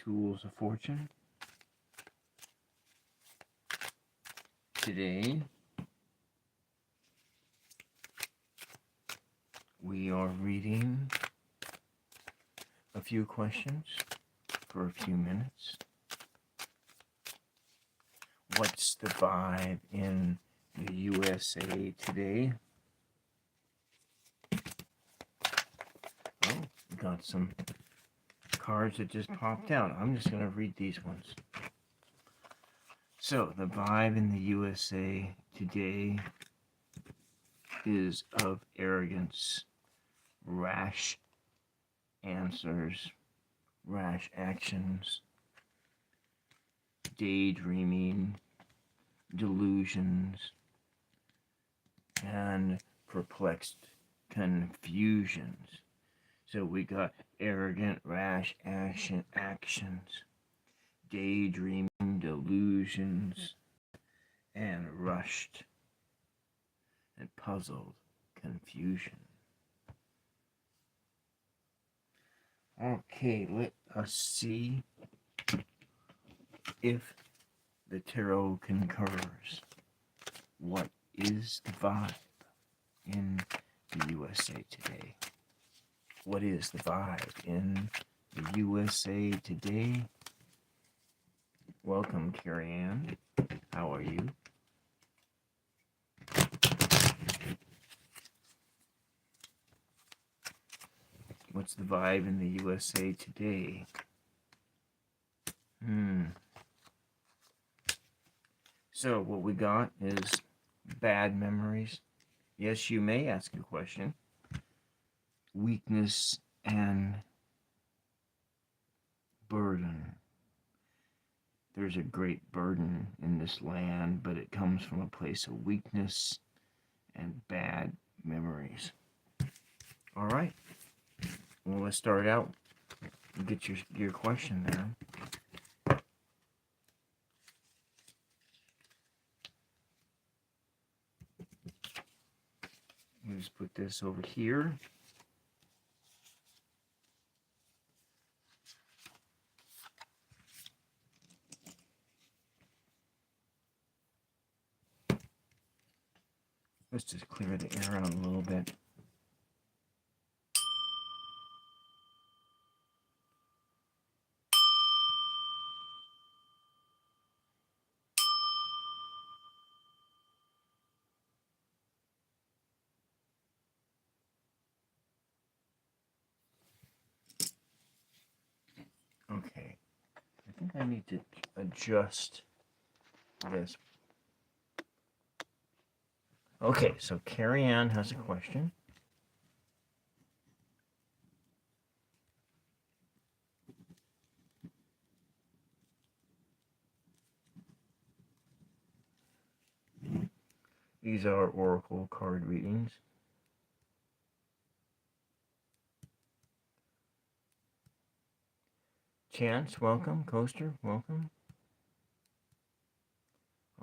Tools of Fortune. Today, we are reading a few questions for a few minutes. What's the vibe in the USA today? Oh, we got some cards that just popped out. I'm just going to read these ones. So, the vibe in the USA today is of arrogance, rash answers, rash actions, daydreaming, delusions, and perplexed confusions. So we got arrogant, rash actions, daydreaming, delusions, and rushed and puzzled confusion. Okay, let us see if the tarot concurs. What is the vibe in the USA today? What is the vibe in the USA today? Welcome, Kerianne. How are you? What's the vibe in the USA today? So what we got is bad memories. Yes, you may ask a question. Weakness and burden. There's a great burden in this land, but it comes from a place of weakness and bad memories. All right. Well, let's start out and get your question there. Let's put this over here. Let's just clear the air out a little bit. Okay. I think I need to adjust this. Okay, so Kerianne has a question. These are oracle card readings. Chance, welcome. Coaster, welcome.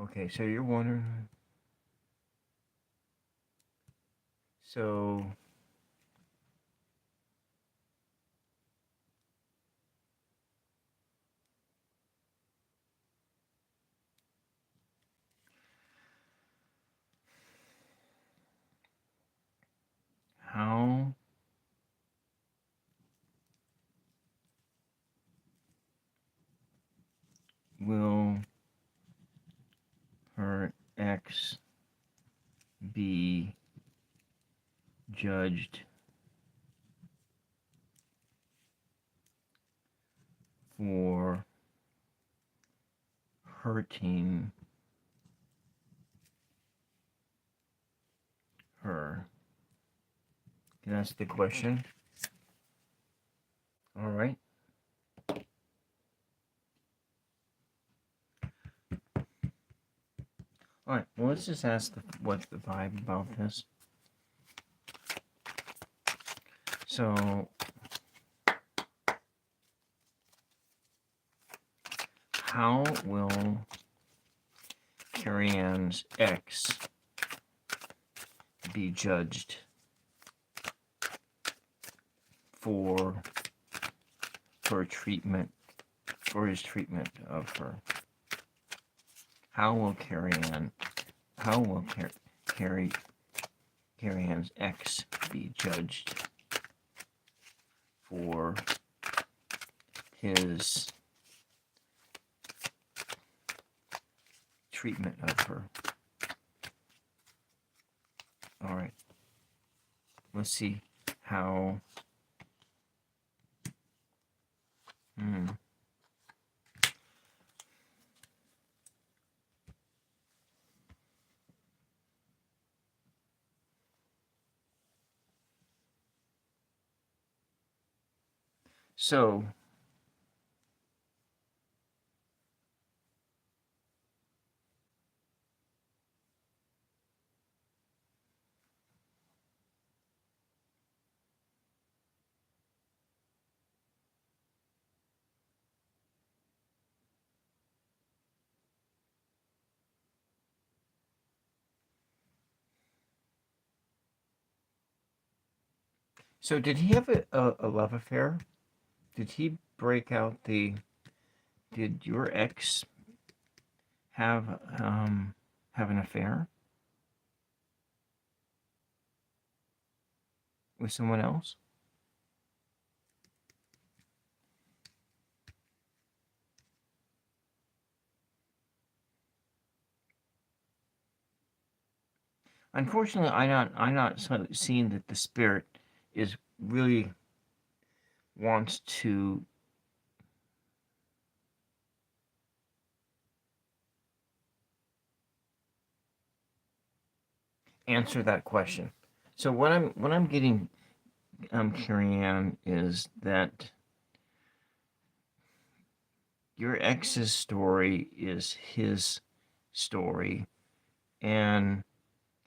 Okay, so you're wondering. So how will her ex be judged for hurting her? That's the question. All right. All right. Well, let's just ask what's the vibe about this. So, how will Kerianne's ex be judged for her treatment for his treatment of her. How will Kerianne, Kerianne's ex be judged for his treatment of her? All right. Let's see how. So, did he have a love affair? Did he break out the? Did your ex have an affair with someone else? Unfortunately, I'm not seeing that the spirit is really wants to answer that question. So what I'm getting, Kerianne, is that your ex's story is his story, and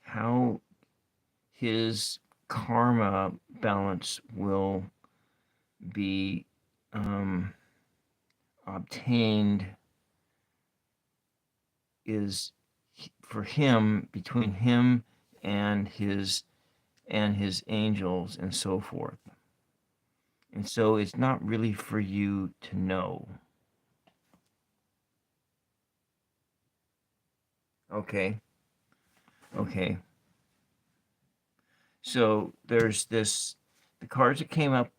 how his karma balance will be obtained is for him, between him and his angels and so forth. And so it's not really for you to know. Okay. So there's this, the cards that came up.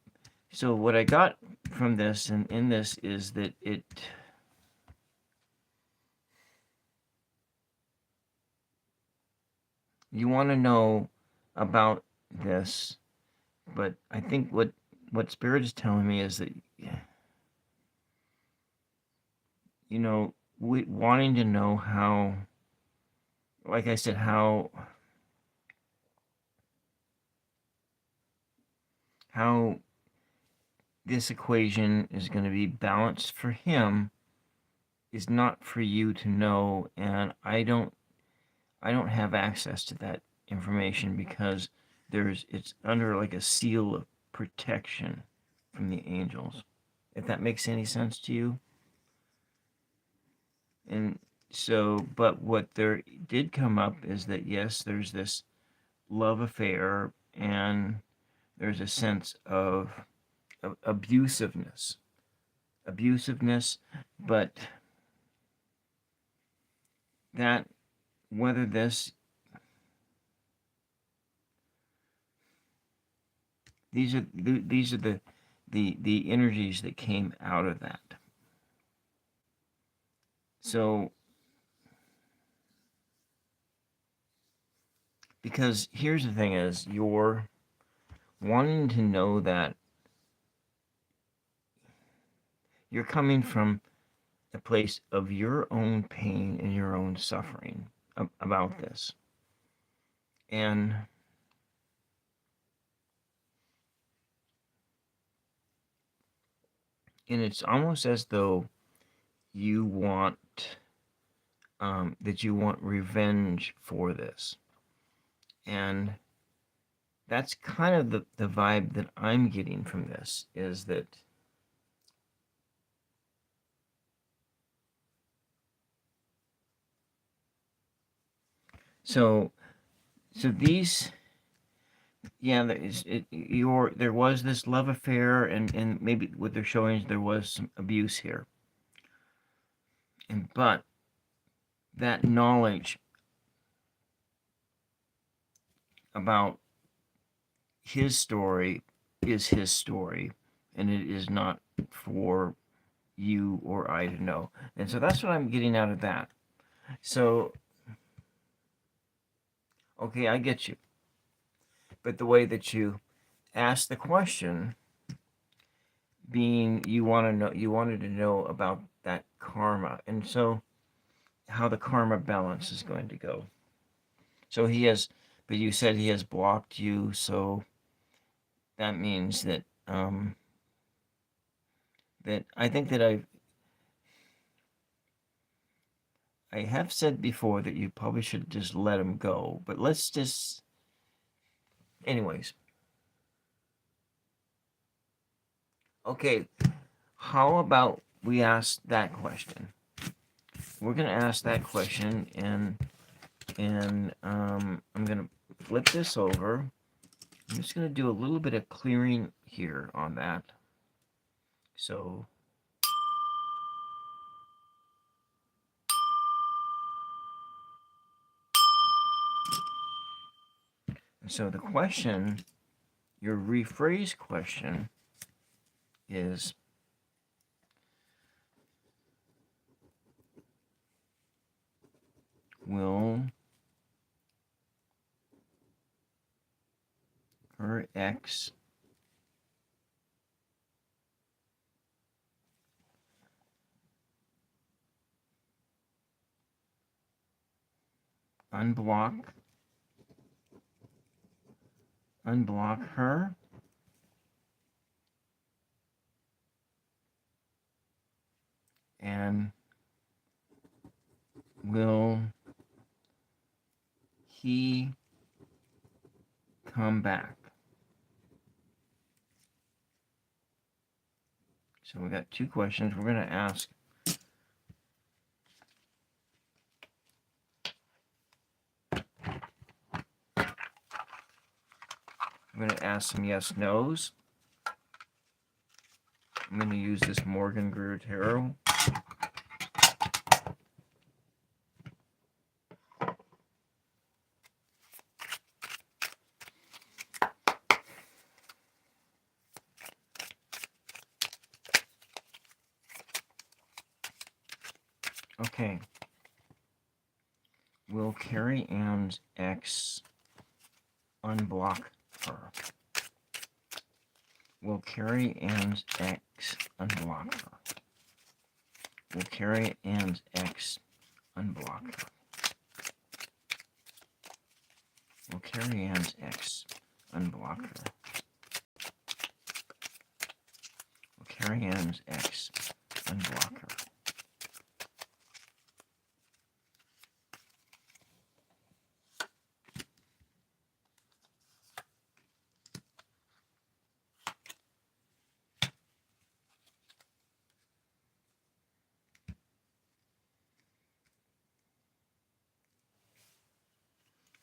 So what I got from this and in this is that you want to know about this, but I think what Spirit is telling me is that, wanting to know how, like I said, how this equation is going to be balanced for him is not for you to know, and I don't have access to that information because it's under like a seal of protection from the angels. If that makes any sense to you. And so, but what there did come up is that yes, there's this love affair, and there's a sense of abusiveness, but that whether these are the energies that came out of that. So, because here's the thing is, you're wanting to know that you're coming from a place of your own pain and your own suffering about this. And it's almost as though you want revenge for this. And that's kind of the vibe that I'm getting from this, is that so these, yeah, there was this love affair, and maybe what they're showing is there was some abuse here. But that knowledge about his story is his story, and it is not for you or I to know. And so that's what I'm getting out of that. So, okay, I get you. But the way that you ask the question, being you wanted to know about that karma, and so how the karma balance is going to go. So but you said he has blocked you, so that means that that I think that I have said before that you probably should just let him go, but let's just, anyways. Okay, how about we ask that question? We're gonna ask that question, and I'm gonna flip this over. I'm just gonna do a little bit of clearing here on that. So the question, your rephrase question is, will her ex unblock her, and will he come back? So we got two questions. We're going to ask, some yes nos. I'm going to use this Morgan Greer Tarot. Okay. Will Kerianne's ex unblock her? Will Kerianne's ex unblock her? Will Kerianne's ex unblock her? Will Kerianne's ex unblock her? Will Kerianne's ex unblock her?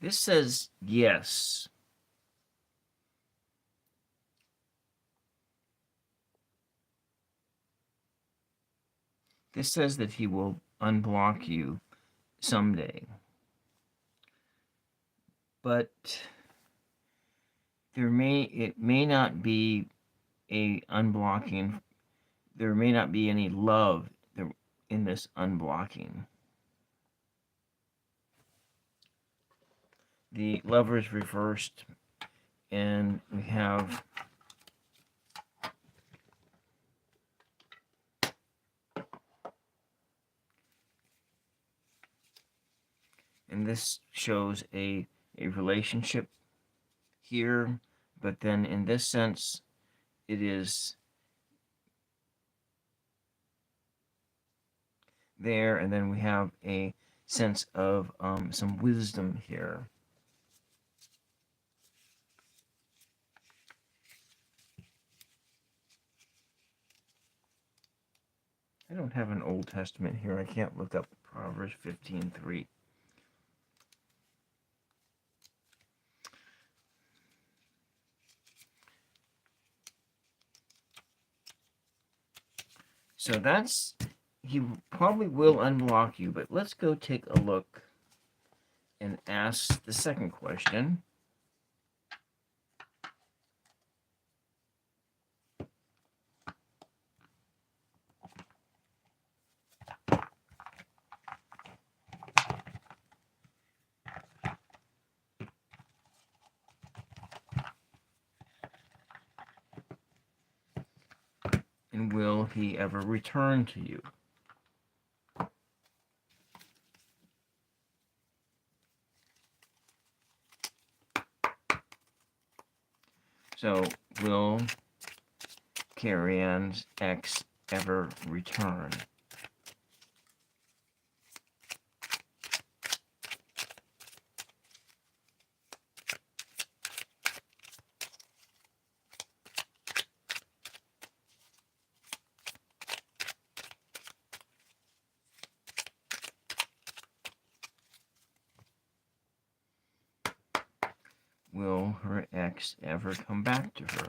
This says yes. This says that he will unblock you someday. But it may not be a unblocking. There may not be any love in this unblocking. The Lovers reversed, and we have and this shows a relationship here, but then in this sense it is there, and then we have a sense of some wisdom here. I don't have an Old Testament here. I can't look up Proverbs 15:3. So that's, he probably will unblock you, but let's go take a look and ask the second question. And will he ever return to you? So, will Kerianne's ex ever return? Will her ex ever come back to her?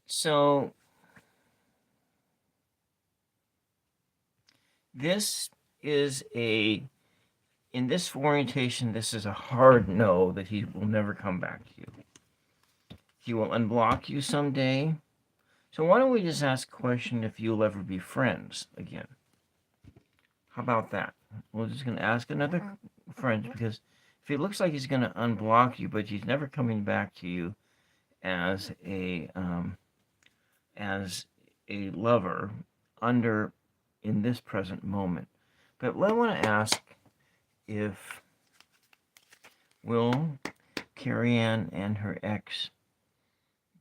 So, this is in this orientation, this is a hard no that he will never come back to you. He will unblock you someday. So why don't we just ask a question if you'll ever be friends again? How about that? We're just going to ask another friend, because if it looks like he's going to unblock you, but he's never coming back to you as a lover in this present moment. But I want to ask if will Kerianne and her ex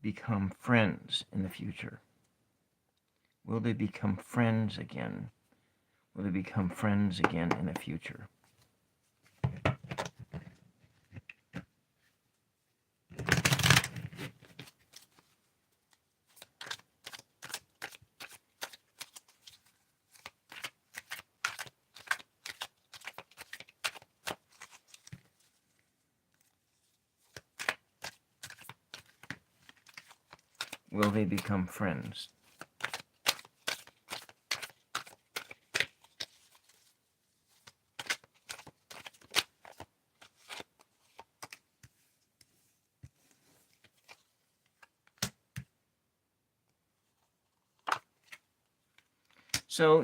become friends in the future? Will they become friends again? Will they become friends again in the future? Will they become friends? So,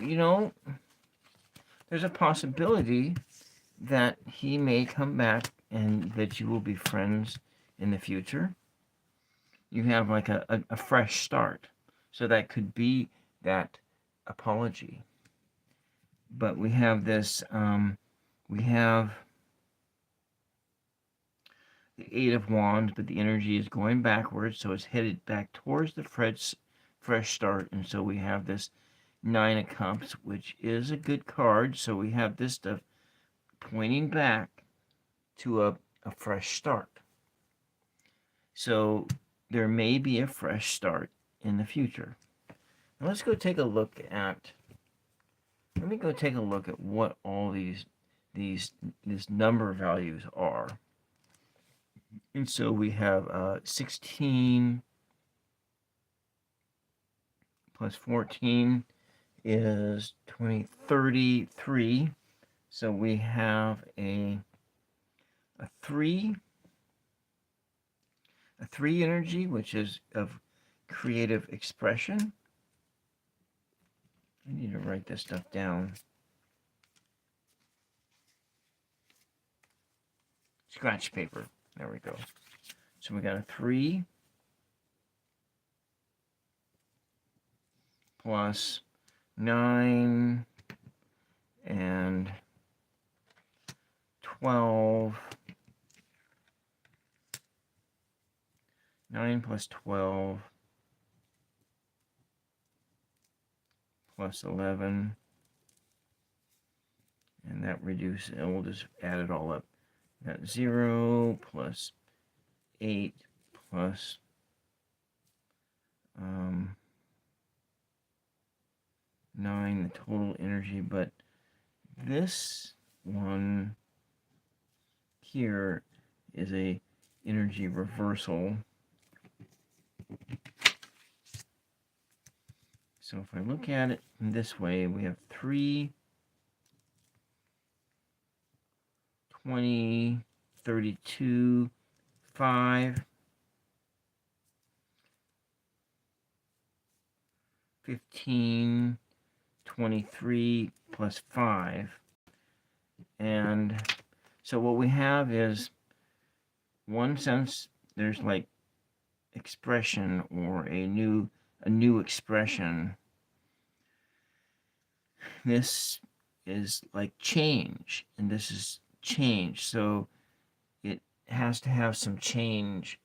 there's a possibility that he may come back and that you will be friends in the future. You have like a fresh start. So that could be that apology. But we have this, we have the Eight of Wands, but the energy is going backwards, so it's headed back towards the fresh start. And so we have this Nine of Cups, which is a good card. So we have this stuff pointing back to a fresh start. So there may be a fresh start in the future. Now let's go take a look at, let me go take a look at what all these number values are. And so we have 16 plus 14 is 33. So we have a 3 energy, which is of creative expression. I need to write this stuff down. Scratch paper. There we go. So we got a 3. plus 9 and 12. 9 plus 12 plus 11. And that reduces, and we'll just add it all up. That's 0 plus 8 plus 9, the total energy. But this one here is a energy reversal. So if I look at it this way, we have 3, 20, 32, 5, 15, 23 plus 5. And so what we have is, one sense, there's like expression, or a new expression. This is like change, and this is change. So it has to have some change.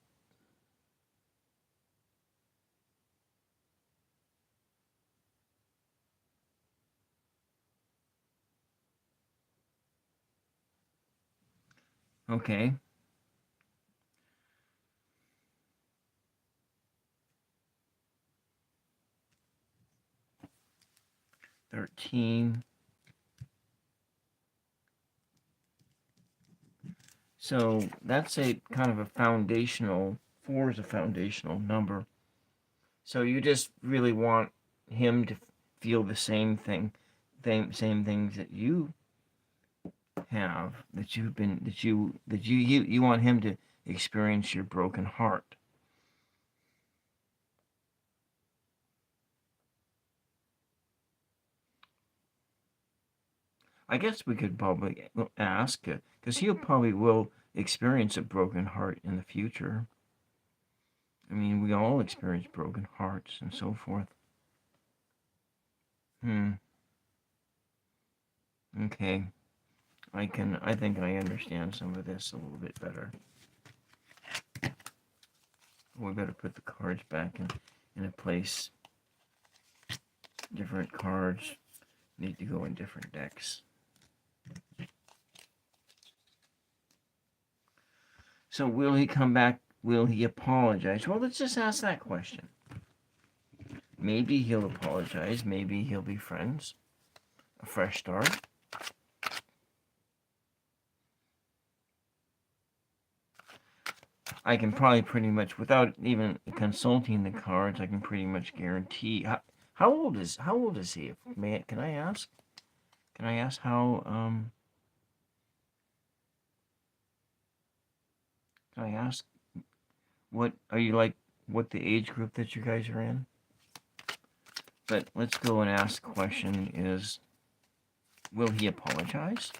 Okay. $13. So that's a kind of a foundational, 4 is a foundational number. So you just really want him to feel the same same things that you have, that you've been, that you want him to experience your broken heart. I guess we could probably ask, because he probably will experience a broken heart in the future. I mean, we all experience broken hearts and so forth. Okay. I think I understand some of this a little bit better. We better put the cards back in a place. Different cards need to go in different decks. So will he come back? Will he apologize? Well, let's just ask that question. Maybe he'll apologize. Maybe he'll be friends. A fresh start. I can probably pretty much, without even consulting the cards, I can pretty much guarantee. How old is he? Can I ask? Can I ask how? Can I ask what are you like? What the age group that you guys are in? But let's go and ask the question: is, will he apologize?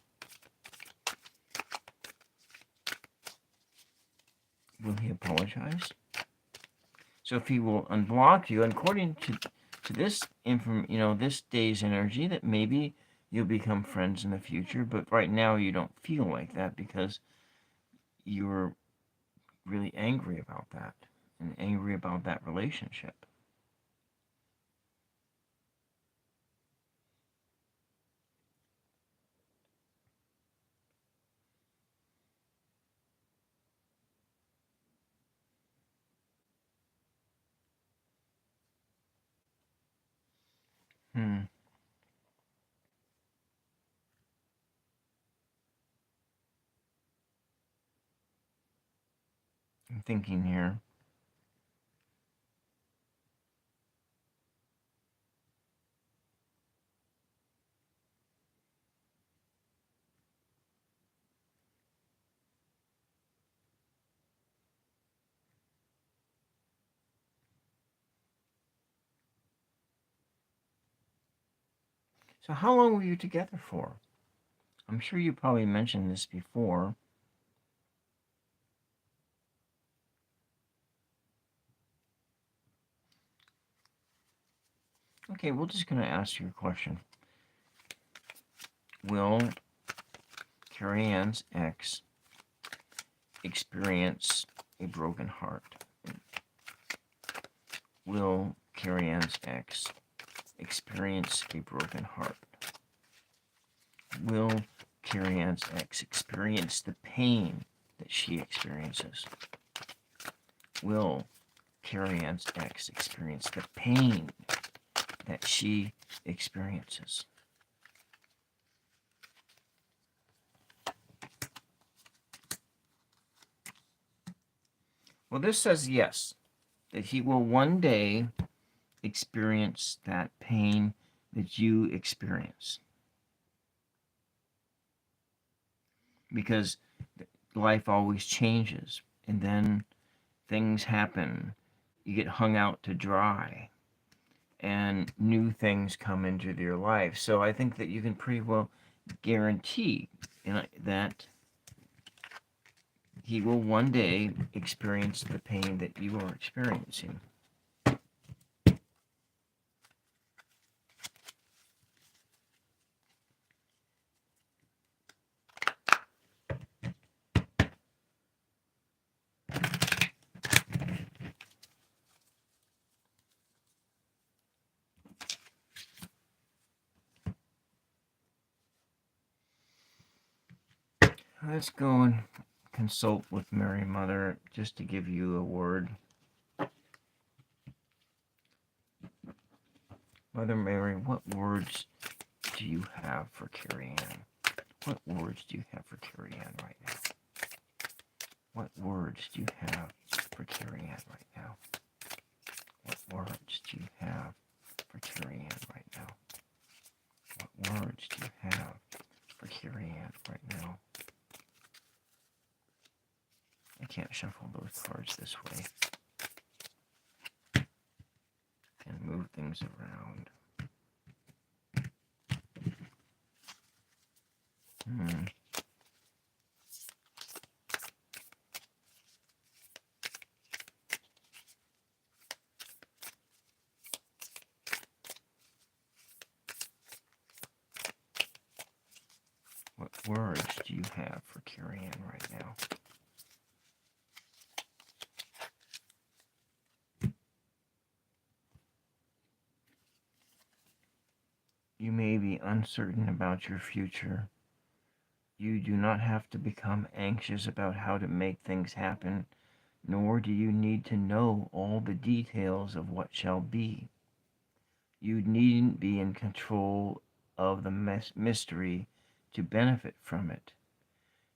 Will he apologize? So if he will unblock you, and according to this this day's energy, that maybe you'll become friends in the future, but right now you don't feel like that because you're really angry about that, and angry about that relationship. I'm thinking here. So how long were you together for? I'm sure you probably mentioned this before. Okay, we're just going to ask you a question. Will Kerianne's ex experience a broken heart? Will Kerianne's ex experience a broken heart? Will Kerianne's ex experience the pain that she experiences? Will Kerianne's ex experience the pain that she experiences? Well, this says yes, that he will one day experience that pain that you experience. Because life always changes, and then things happen. You get hung out to dry, and new things come into your life. So I think that you can pretty well guarantee that he will one day experience the pain that you are experiencing. Let's go and consult with Mary Mother just to give you a word. Mother Mary, what words do you have for Kerianne? What words do you have for Kerianne right now? What words do you have for Kerianne right now? What words do you have for Kerianne right now? What words do you have for Kerianne right now? I can't shuffle those cards this way and move things around. What words do you have for Kerianne right now? You may be uncertain about your future. You do not have to become anxious about how to make things happen, nor do you need to know all the details of what shall be. You needn't be in control of the mystery to benefit from it.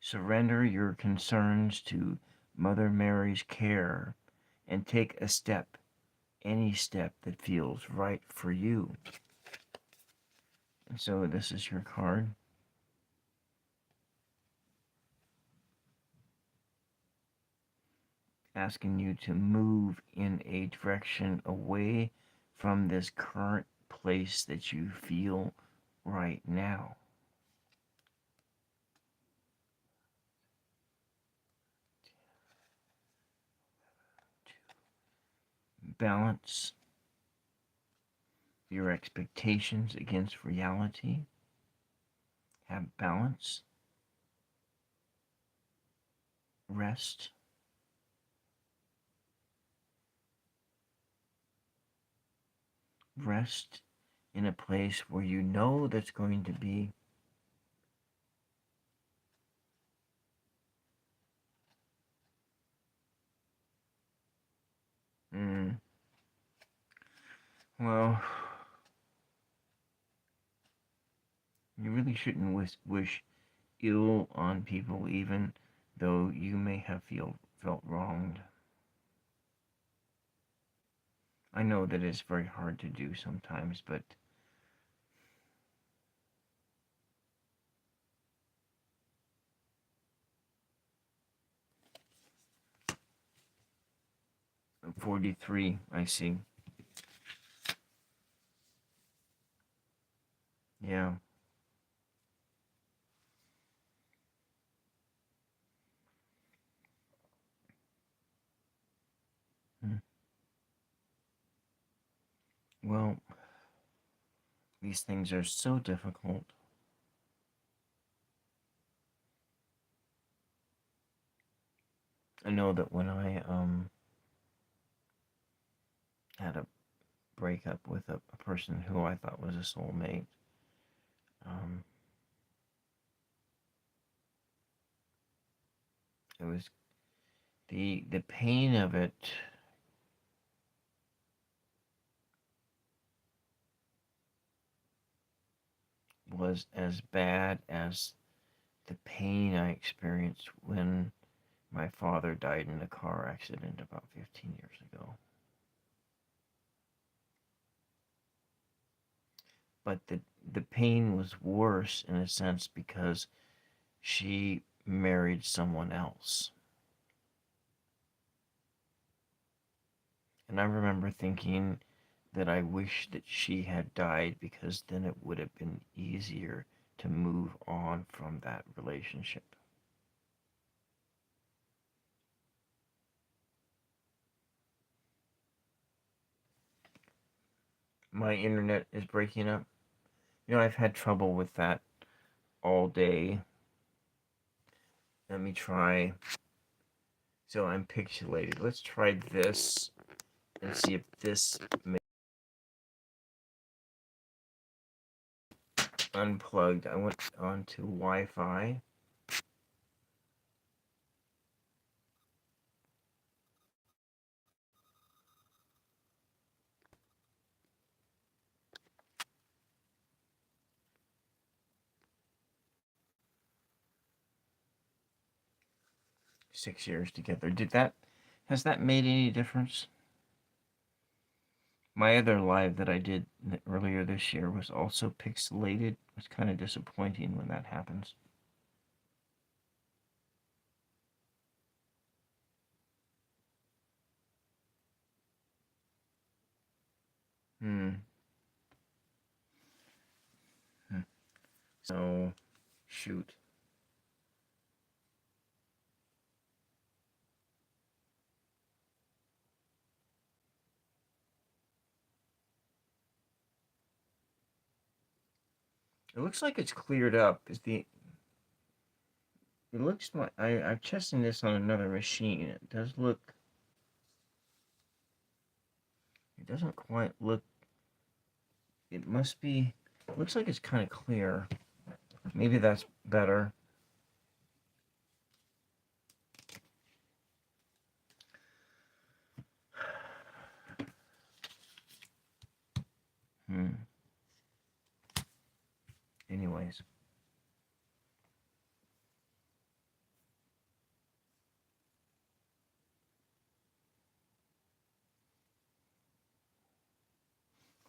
Surrender your concerns to Mother Mary's care and take a step, any step that feels right for you. And so this is your card. Asking you to move in a direction away from this current place that you feel right now. Balance your expectations against reality. Have balance. Rest. Rest in a place where you know that's going to be well, you really shouldn't wish ill on people, even though you may have felt wronged. I know that it's very hard to do sometimes, but I'm 43, I see. Yeah. Hmm. Well, These things are so difficult. I know that when I had a breakup with a person who I thought was a soulmate, um, it was the pain of it was as bad as the pain I experienced when my father died in a car accident about 15 years ago. But the pain was worse in a sense because she married someone else. And I remember thinking that I wish that she had died because then it would have been easier to move on from that relationship. My internet is breaking up. I've had trouble with that all day. Let me try. So I'm pixelated. Let's try this and see if this may unplugged. I went onto Wi-Fi. Six years together. Has that made any difference? My other live that I did earlier this year was also pixelated. It's kind of disappointing when that happens. Hmm. So, shoot. It looks like it's cleared up. It looks like I'm testing this on another machine. It does look. It doesn't quite look. It must be. It looks like it's kind of clear. Maybe that's better. Hmm. Anyways.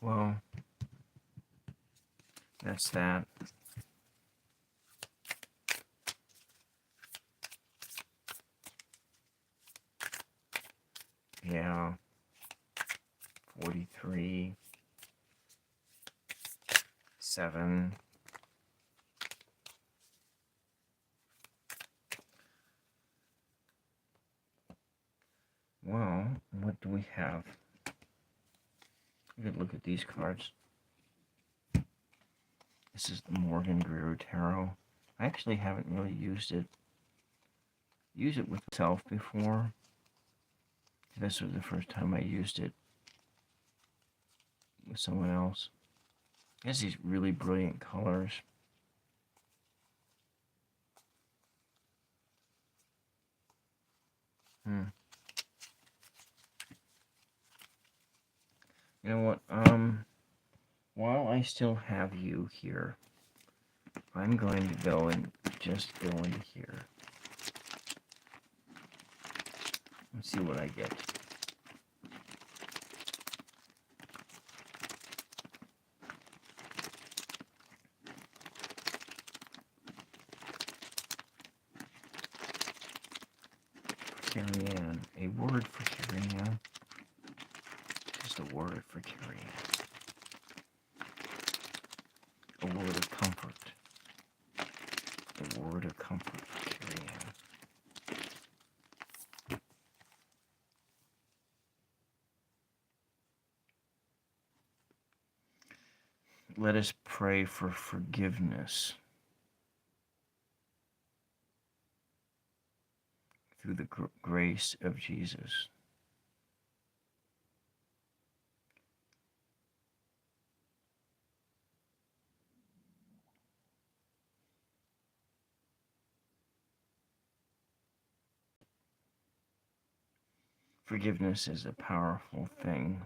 Well, that's that. Yeah. 43. 7. Well, what do we have? We could look at these cards. This is the Morgan Greer Tarot. I actually haven't really used it with myself before. This was the first time I used it with someone else. It has these really brilliant colors. You know what? While I still have you here, I'm going to go and just go into here. Let's see what I get. Kerianne. A word for Kerianne. Just a word for Kerianne. A word of comfort. A word of comfort for Kerianne. let us pray for forgiveness through the grace of Jesus. Forgiveness is a powerful thing.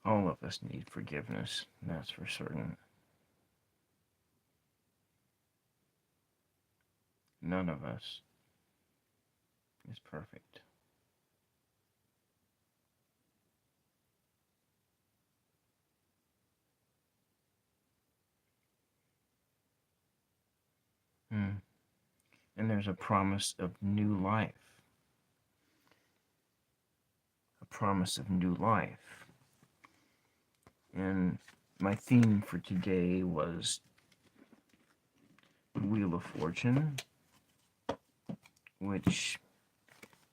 All of us need forgiveness, that's for certain. None of us is perfect. And there's a promise of new life. A promise of new life. And my theme for today was Wheel of Fortune, which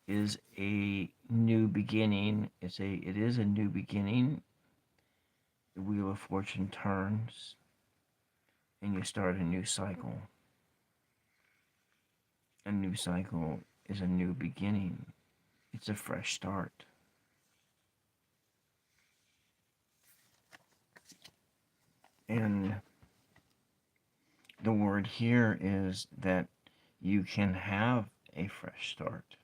is a new beginning. It is a new beginning. The Wheel of Fortune turns, and you start a new cycle. A new cycle is a new beginning. It's a fresh start. And the word here is that you can have a fresh start.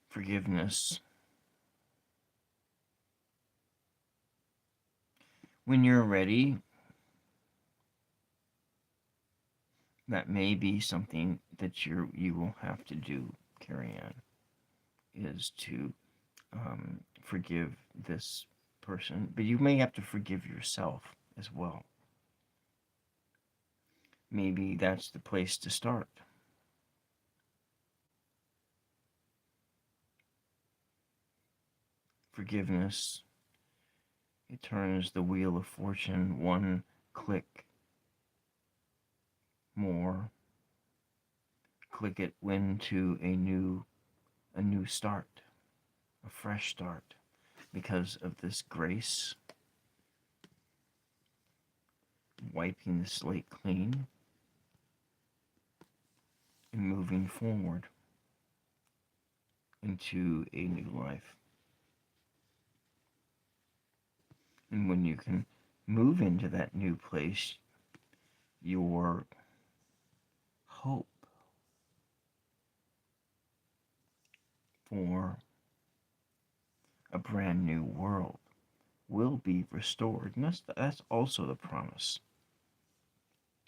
Forgiveness. When you're ready, that may be something that you will have to do, Kerianne, is to forgive this person, but you may have to forgive yourself as well. Maybe that's the place to start. Forgiveness, it turns the wheel of fortune one click more. Click it into a new start, a fresh start, because of this grace, wiping the slate clean and moving forward into a new life. And when you can move into that new place, your hope for a brand new world will be restored. And that's also the promise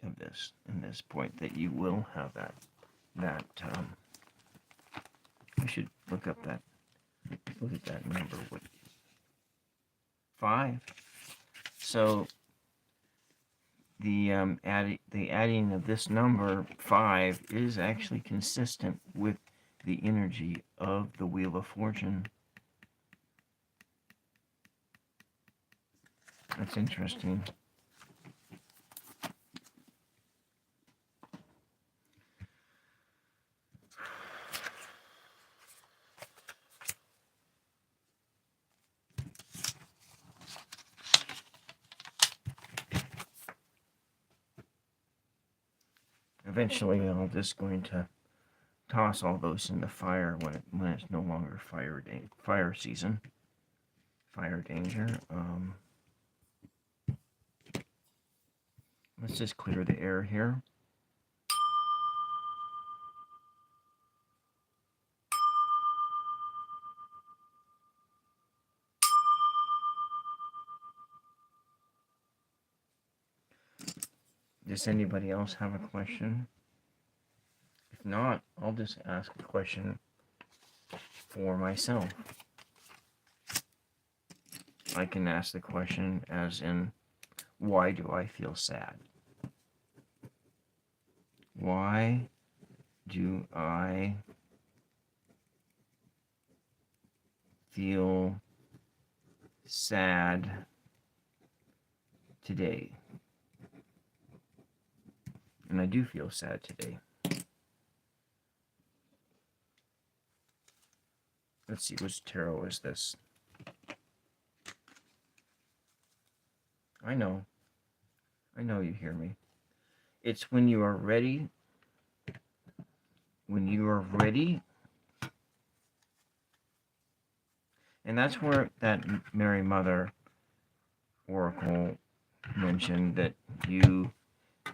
of this, in this point, that you will have that I should look at that number. What, 5? So the adding of this number 5 is actually consistent with the energy of the Wheel of Fortune. That's interesting. Eventually, I'm just going to toss all those in the fire when it's no longer fire season, fire danger. Let's just clear the air here. Does anybody else have a question? If not, I'll just ask a question for myself. I can ask the question as in, why do I feel sad? Why do I feel sad today. And I do feel sad today. Let's see, which tarot is this? I know you hear me. It's when you are ready. When you are ready. And that's where that Mary Mother Oracle mentioned that you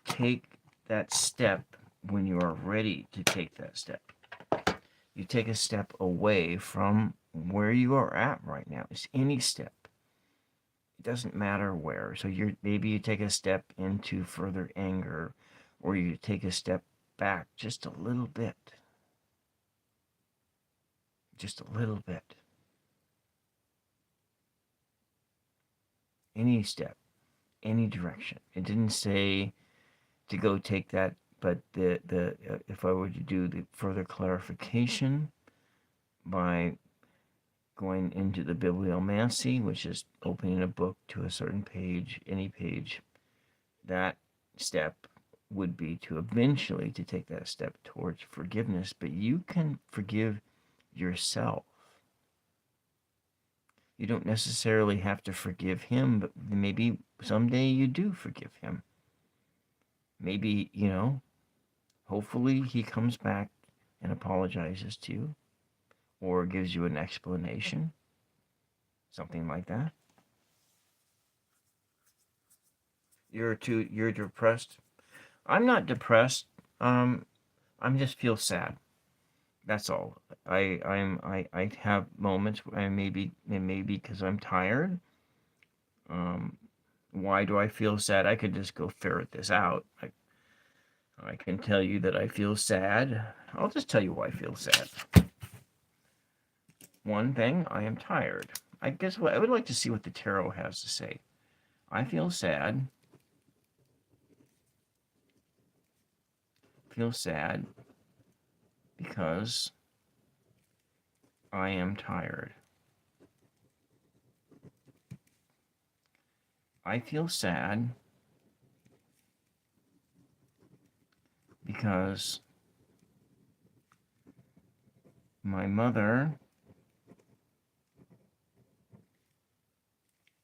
take that step when you are ready to take that step. You take a step away from where you are at right now. It's any step. It doesn't matter where. So maybe you take a step into further anger, or you take a step back just a little bit. Just a little bit. Any step, any direction. It didn't say to go take that, but if I were to do the further clarification by going into the bibliomancy, which is opening a book to a certain page, any page, that step would be to eventually to take that step towards forgiveness. But you can forgive yourself. You don't necessarily have to forgive him, but maybe someday you do forgive him. Maybe, hopefully he comes back and apologizes to you or gives you an explanation, something like that. You're depressed. I'm not depressed. I just feel sad. That's all. I have moments where maybe because I'm tired. Why do I feel sad? I could just go ferret this out. I can tell you that I feel sad. I'll just tell you why I feel sad. One thing, I am tired. I guess what I would like to see what the tarot has to say. I feel sad. Feel sad because I am tired. I feel sad because my mother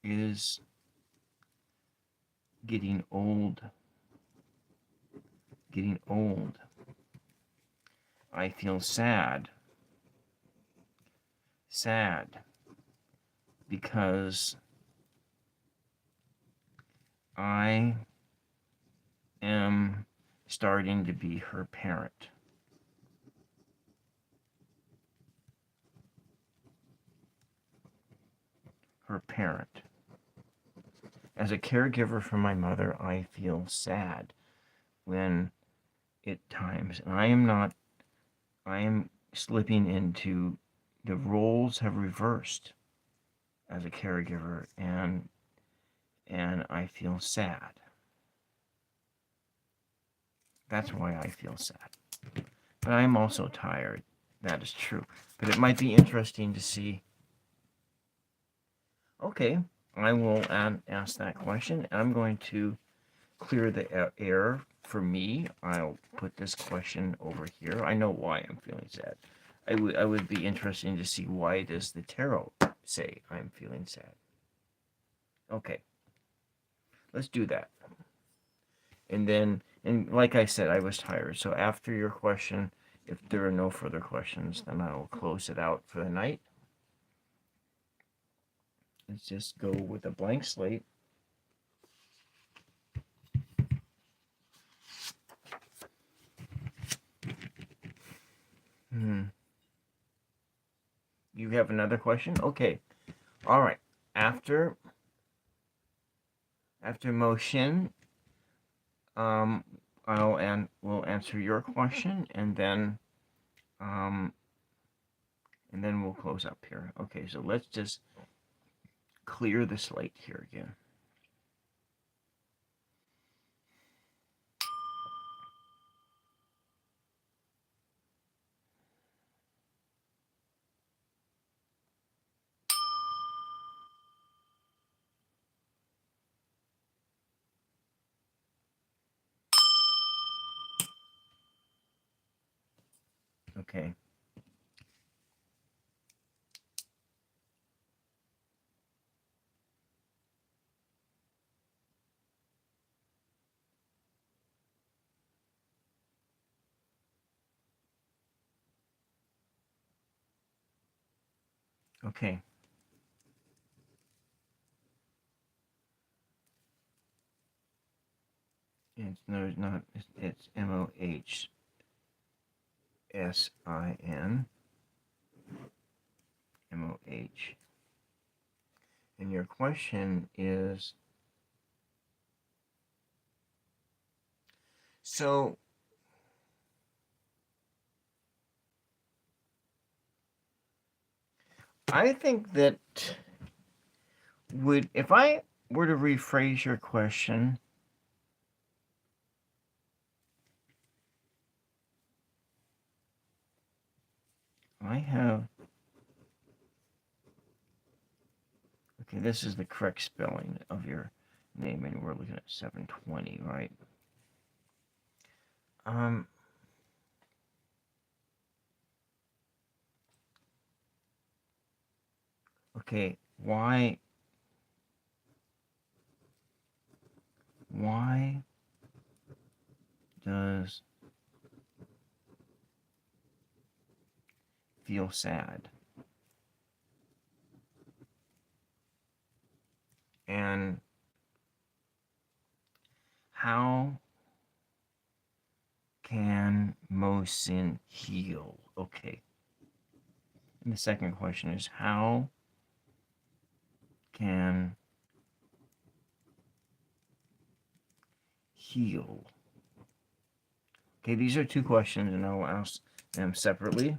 is getting old. I feel sad because I am starting to be her parent. As a caregiver for my mother, I feel sad when at times, and I am slipping into, the roles have reversed as a caregiver, and I feel sad. That's why I feel sad. But I'm also tired. That is true. But it might be interesting to see. Okay, I will ask that question. I'm going to clear the air for me. I'll put this question over here. I know why I'm feeling sad. I would be interested to see, why does the tarot say I'm feeling sad? Okay, let's do that. And like I said, I was tired. So after your question, if there are no further questions, then I'll close it out for the night. Let's just go with a blank slate. You have another question? Okay. All right. After Mosin, we'll answer your question, and then we'll close up here. Okay, so let's just clear the slate here again. Okay. Okay. It's no, not. It's Mohsin. Moh. And your question is, so I think that if I were to rephrase your question, I have, okay, this is the correct spelling of your name, and we're looking at 720, right? Okay, why does feel sad? And how can Mosin heal? Okay. And the second question is, how can heal? Okay, these are two questions, and I'll ask them separately.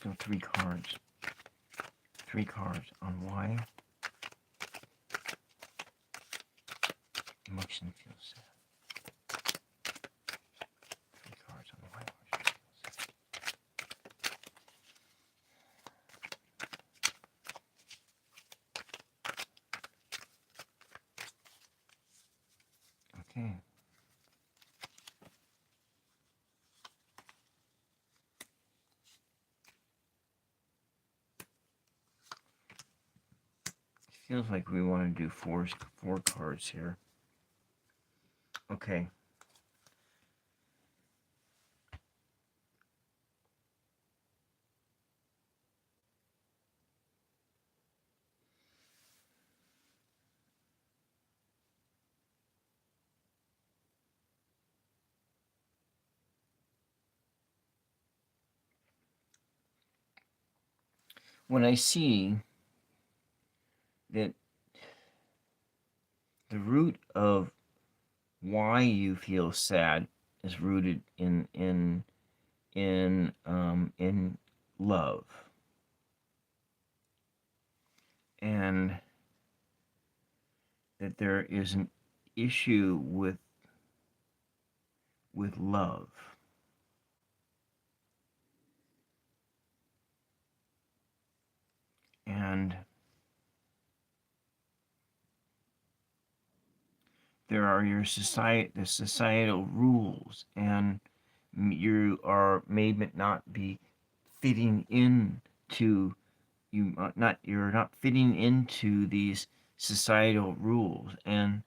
So three cards. Three cards on why emotion feels sad. Three cards on why emotion feels sad. Okay. Feels like we want to do four cards here. Okay. When I see that the root of why you feel sad is rooted in love, and that there is an issue with love, and there are the societal rules, and you are maybe not be fitting into you're not fitting into these societal rules, and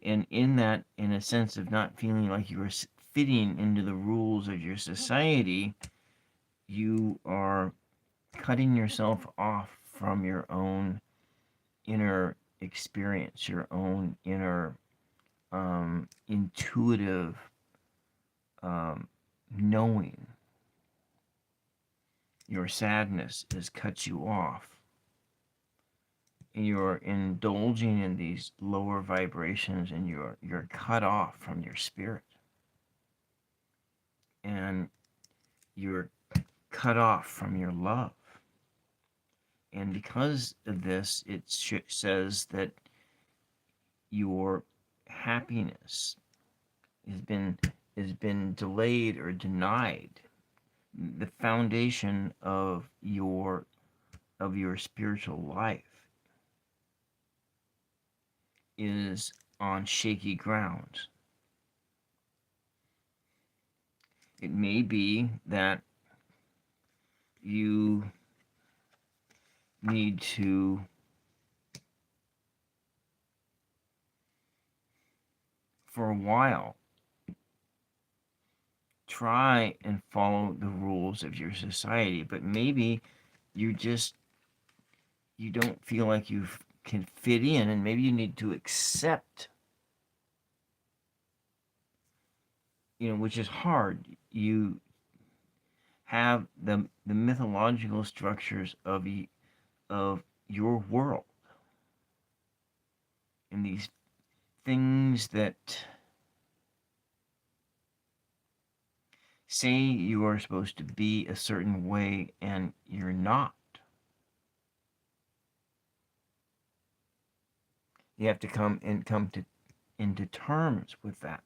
in that, in a sense of not feeling like you are fitting into the rules of your society, you are cutting yourself off from your own inner experience, your own inner intuitive knowing. Your sadness has cut you off. You're indulging in these lower vibrations, and you're cut off from your spirit. And you're cut off from your love. And because of this, it says that your happiness has been delayed or denied. The foundation of your spiritual life is on shaky ground. It may be that you need to for a while try and follow the rules of your society, but maybe you don't feel like you can fit in, and maybe you need to accept, which is hard. You have the mythological structures of your world, and these things that say you are supposed to be a certain way and you're not. You have to come into terms with that.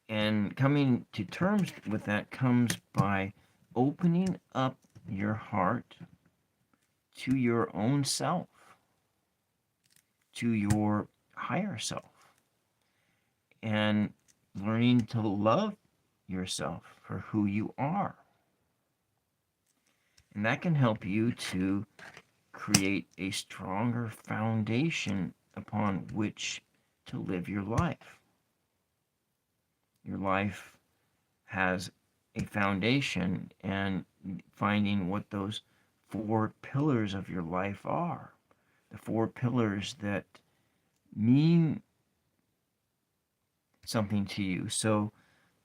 And coming to terms with that comes by opening up your heart to your own self, to your higher self, and learning to love yourself for who you are. And that can help you to create a stronger foundation upon which to live your life. Your life has a foundation, and finding what those 4 pillars of your life are, the 4 pillars that mean something to you. So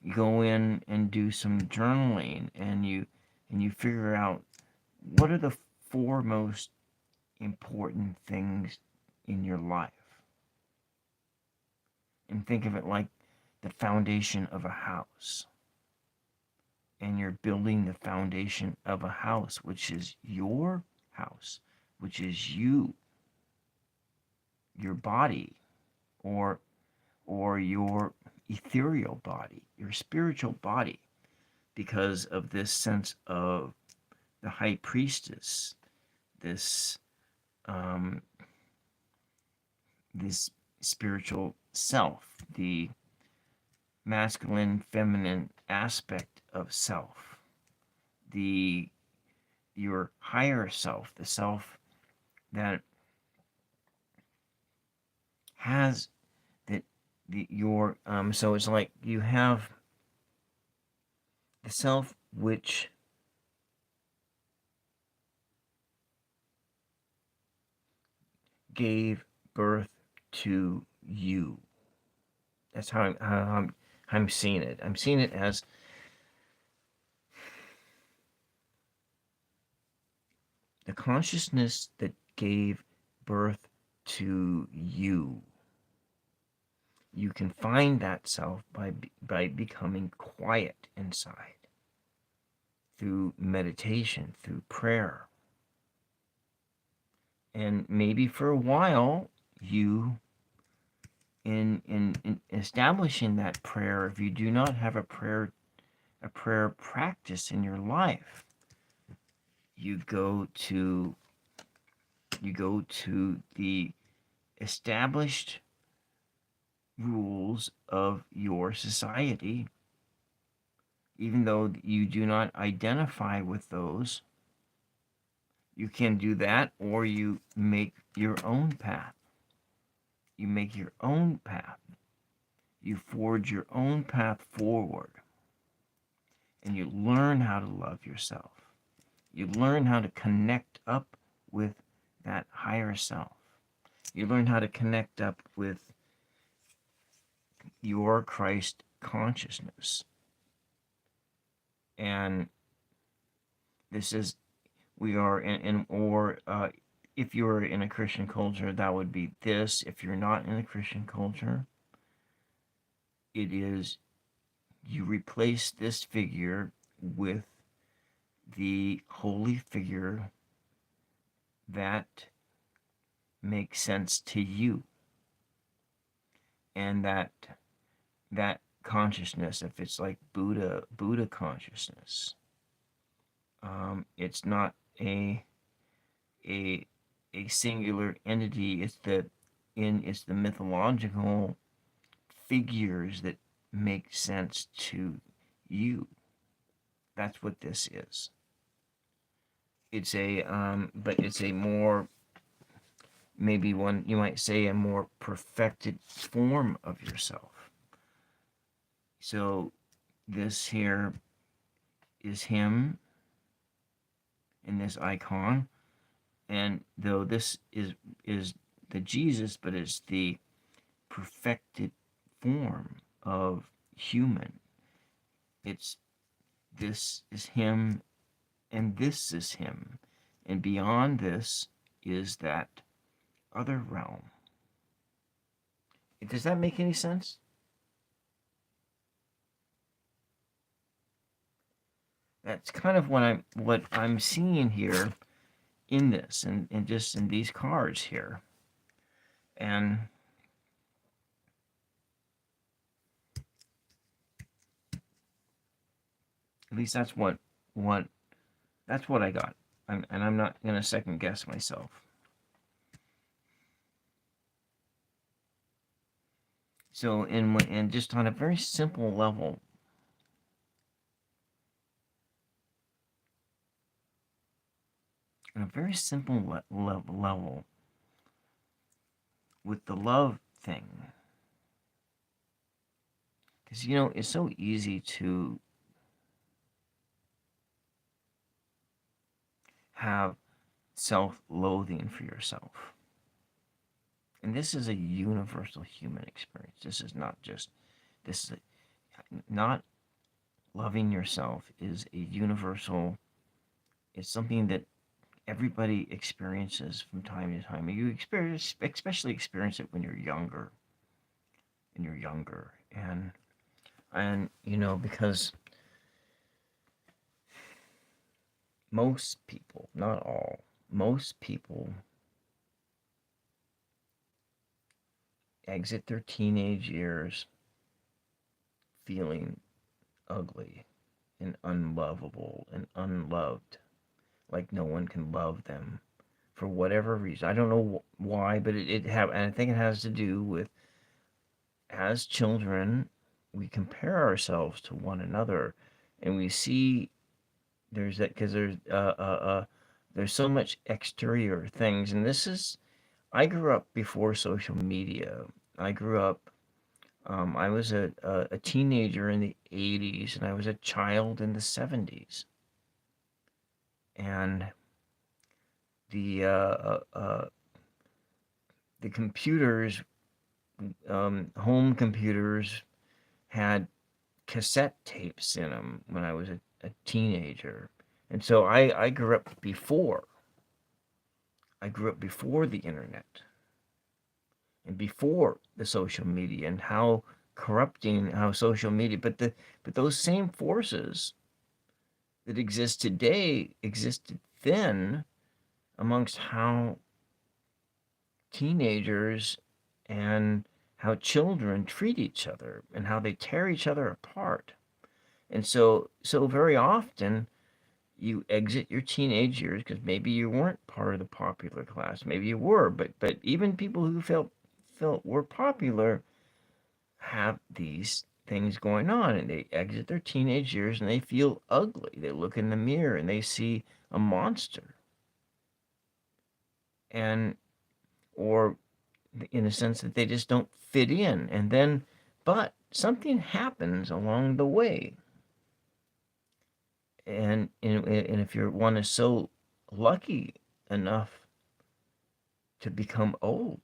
you go in and do some journaling, and you figure out what are the 4 most important things in your life. And think of it like the foundation of a house. And you're building the foundation of a house, which is your house, which is you, your body, or your ethereal body, your spiritual body, because of this sense of the high priestess, this spiritual self, the masculine, feminine aspect of self, your higher self, the self that has so it's like you have the self which gave birth to you. That's how I'm seeing it. I'm seeing it as the consciousness that gave birth to you. You can find that self by becoming quiet inside, through meditation, through prayer. And maybe for a while, you, in establishing that prayer, if you do not have a prayer practice in your life, you go to the established rules of your society, even though you do not identify with those. You can do that, or you make your own path. You make your own path. You forge your own path forward. And you learn how to love yourself. You learn how to connect up with that higher self. You learn how to connect up with your Christ consciousness. And this is, we are if you're in a Christian culture, that would be this. If you're not in a Christian culture, it is, you replace this figure with the holy figure that makes sense to you. And that consciousness, if it's like Buddha consciousness, it's not a singular entity. It's the mythological figures that make sense to you. That's what this is. It's but it's a more, maybe one, you might say, a more perfected form of yourself. So this here is him in this icon, and though this is the Jesus, but it's the perfected form of human. This is him, and this is him, and beyond this is that other realm. Does that make any sense? That's kind of what I'm seeing here in this, and just in these cards here. And at least that's what I got. And I'm not gonna second guess myself. So in just on a very simple level, level, with the love thing, because it's so easy to have self-loathing for yourself. And this is a universal human experience. This is not loving yourself is a universal, it's something that everybody experiences from time to time. You especially experience it when you're younger. And because most people, not all, most people exit their teenage years feeling ugly and unlovable and unloved, like no one can love them for whatever reason. I don't know why, but and I think it has to do with, as children, we compare ourselves to one another, and we see there's that, because there's so much exterior things. And I grew up before social media. I grew up, I was a teenager in the 80s, and I was a child in the 70s. And the computers, home computers, had cassette tapes in them when I was a teenager. And so I grew up before the internet and before the social media, and how corrupting how social media, but those same forces that exist today existed then, amongst how teenagers and how children treat each other and how they tear each other apart. And so very often you exit your teenage years because maybe you weren't part of the popular class, maybe you were, but even people who felt were popular have these things going on, and they exit their teenage years and they feel ugly. They look in the mirror and they see a monster, and or in a sense that they just don't fit in. And then, but something happens along the way, and if you're one is so lucky enough to become old,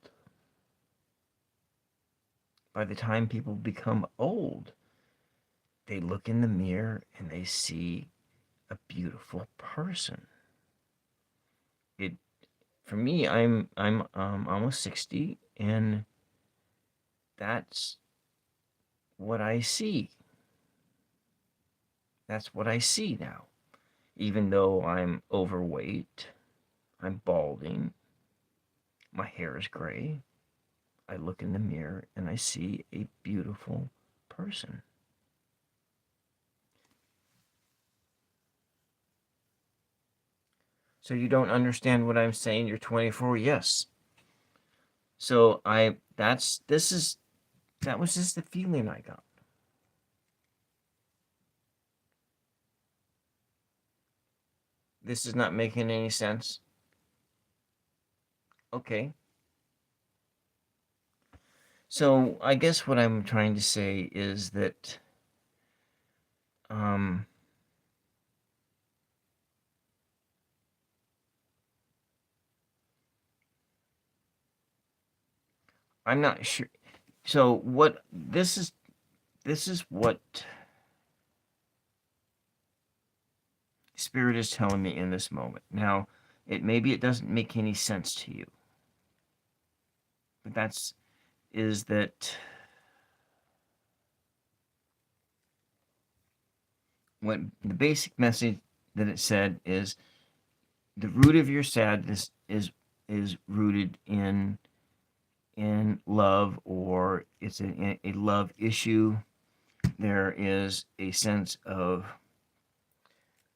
by the time people become old, they look in the mirror and they see a beautiful person. It for me, I'm almost 60, and that's what I see. That's what I see now. Even though I'm overweight, I'm balding, my hair is gray, I look in the mirror and I see a beautiful person. So you don't understand what I'm saying? You're 24? Yes. So that was just the feeling I got. This is not making any sense. Okay. So I guess what I'm trying to say is that um, I'm not sure. So what this is what Spirit is telling me in this moment. Now, maybe it doesn't make any sense to you, but that's is that what the basic message that it said is the root of your sadness is rooted in love, or it's a love issue. There is a sense of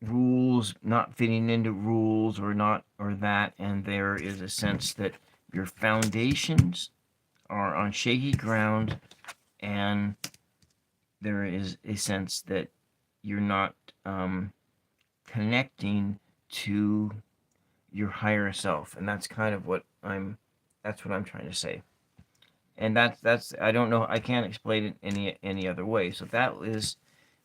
rules not fitting into rules, or not, or that, and there is a sense that your foundations are on shaky ground, and there is a sense that you're not connecting to your higher self, and that's kind of what I'm trying to say. And that's I don't know, I can't explain it any other way. So that is,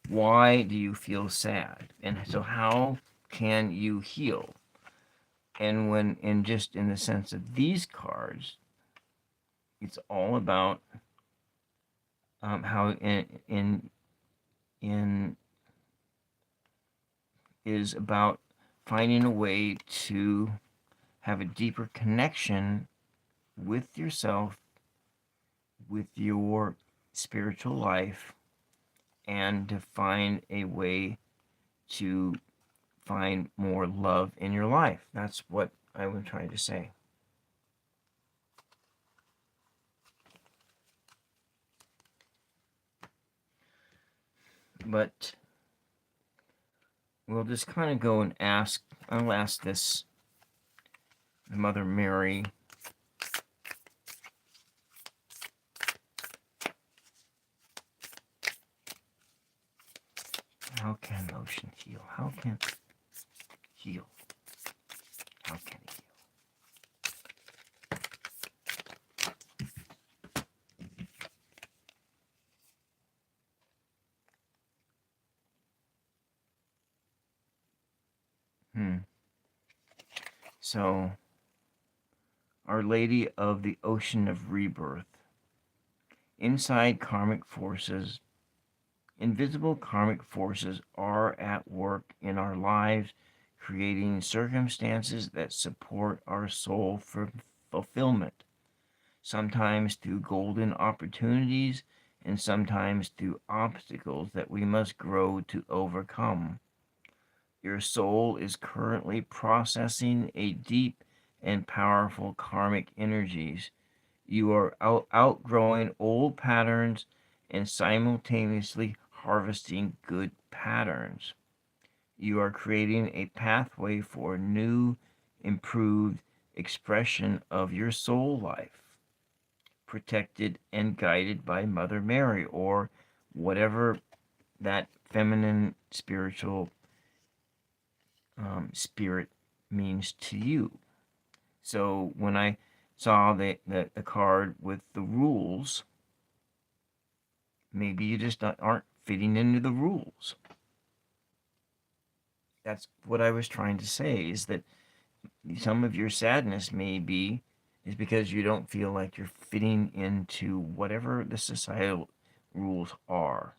why do you feel sad, and so how can you heal? And when in the sense of these cards, it's all about how in is about finding a way to have a deeper connection with yourself, with your spiritual life, and to find a way to find more love in your life. That's what I was trying to say. But we'll just kind of go and ask, I'll ask this Mother Mary. How can Mosin heal? How can heal? How can he heal? So, Our Lady of the Ocean of Rebirth. Inside karmic forces, invisible karmic forces are at work in our lives, creating circumstances that support our soul for fulfillment, sometimes through golden opportunities and sometimes through obstacles that we must grow to overcome. Your soul is currently processing a deep and powerful karmic energies. You are outgrowing old patterns and simultaneously harvesting good patterns. You are creating a pathway for new, improved expression of your soul life, protected and guided by Mother Mary, or whatever that feminine spiritual spirit means to you. So when I saw the card with the rules, maybe you just aren't fitting into the rules. That's what I was trying to say, is that some of your sadness is because you don't feel like you're fitting into whatever the societal rules are.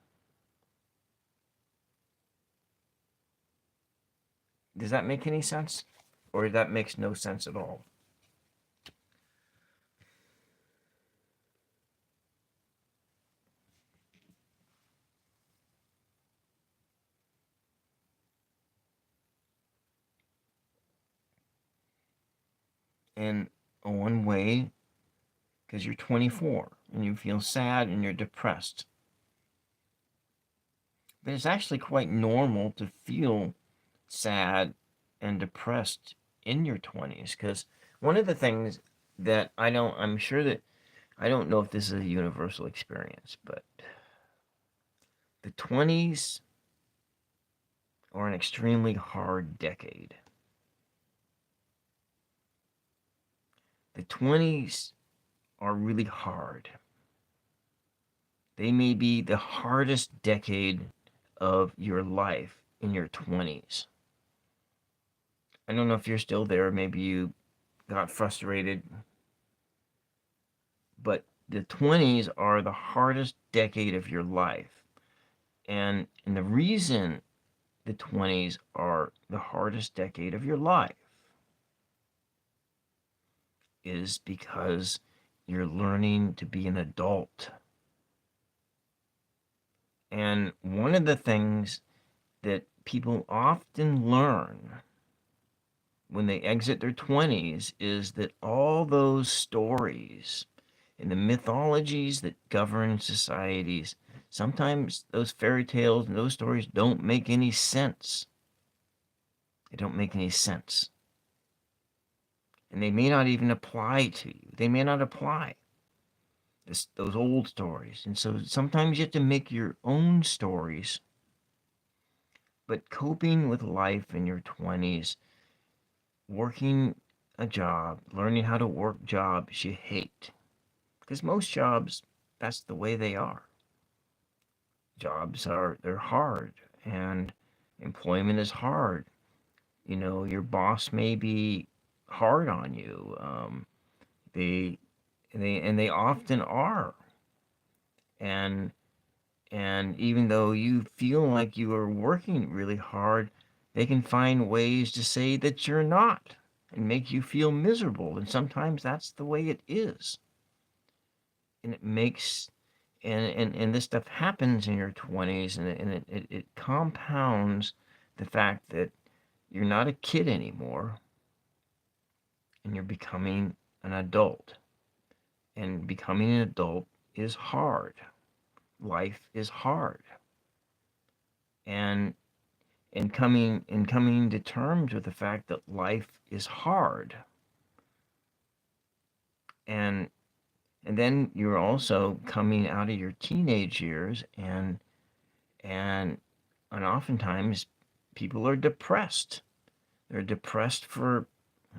Does that make any sense? Or that makes no sense at all? And one way, because you're 24 and you feel sad and you're depressed. But it's actually quite normal to feel sad and depressed in your 20s, because one of the things that I'm sure that I don't know if this is a universal experience, but the 20s are an extremely hard decade. The 20s are really hard. They may be the hardest decade of your life in your 20s. I don't know if you're still there. Maybe you got frustrated. But the 20s are the hardest decade of your life. And the reason the 20s are the hardest decade of your life is because you're learning to be an adult. And one of the things that people often learn when they exit their 20s is that all those stories and the mythologies that govern societies, sometimes those fairy tales and those stories don't make any sense. They don't make any sense. And they may not even apply to you. They may not apply. Those old stories. And so sometimes you have to make your own stories. But coping with life in your 20s, working a job, learning how to work jobs you hate. Because most jobs, that's the way they are. They're hard, and employment is hard. You know, your boss may be hard on you. They they often are. And and even though you feel like you are working really hard, they can find ways to say that you're not and make you feel miserable. And sometimes that's the way it is. And it makes and this stuff happens in your 20s, and it compounds the fact that you're not a kid anymore and you're becoming an adult. And becoming an adult is hard. Life is hard. And coming to terms with the fact that life is hard. And and then you're also coming out of your teenage years, and and oftentimes people are depressed. They're depressed for,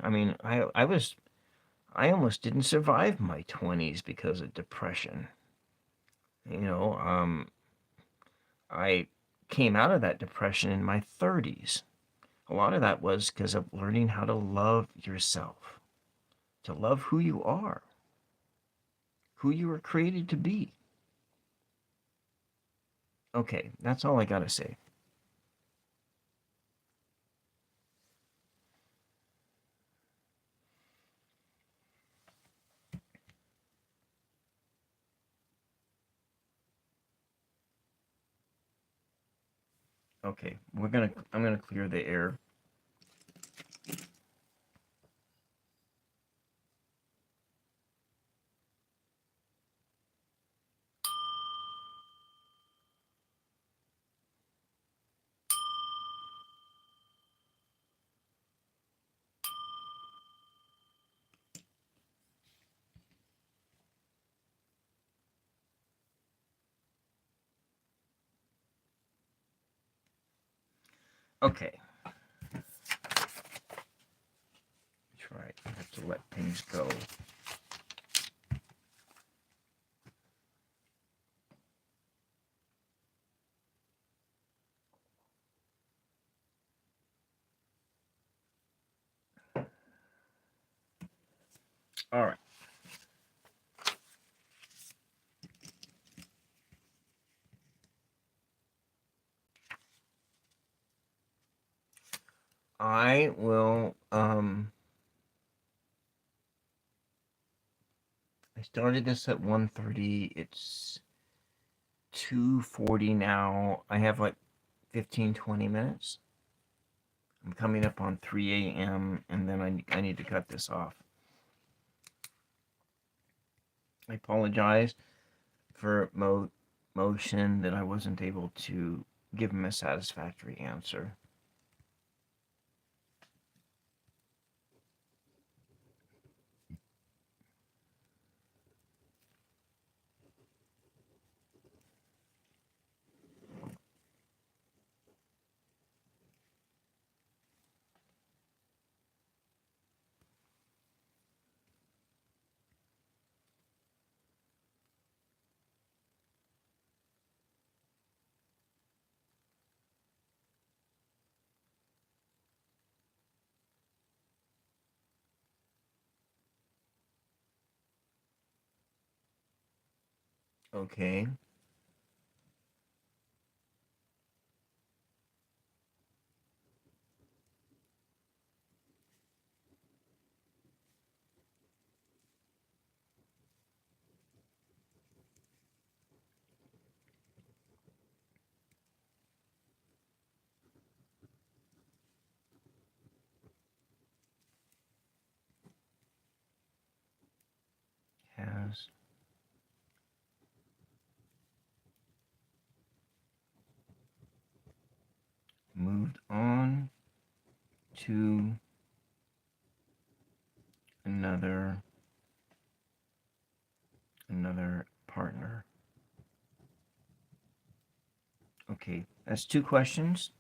I mean, I almost didn't survive my 20s because of depression. You know, I came out of that depression in my 30s. A lot of that was because of learning how to love yourself, to love who you were created to be. Okay, that's all I got to say. Okay, I'm going to clear the air. Okay, that's right. I have to let things go. All right. I will, I started this at 1:30. It's 2:40 now. I have like 15-20 minutes. I'm coming up on 3 a.m. and then I need to cut this off. I apologize for Mosin that I wasn't able to give him a satisfactory answer. Okay. Has moved on to another partner. Okay, that's 2 questions.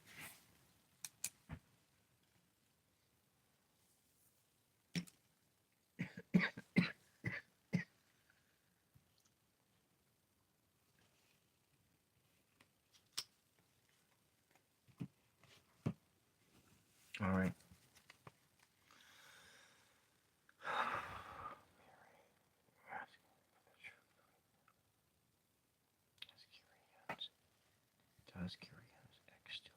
All right. Does Kerianne's ex still?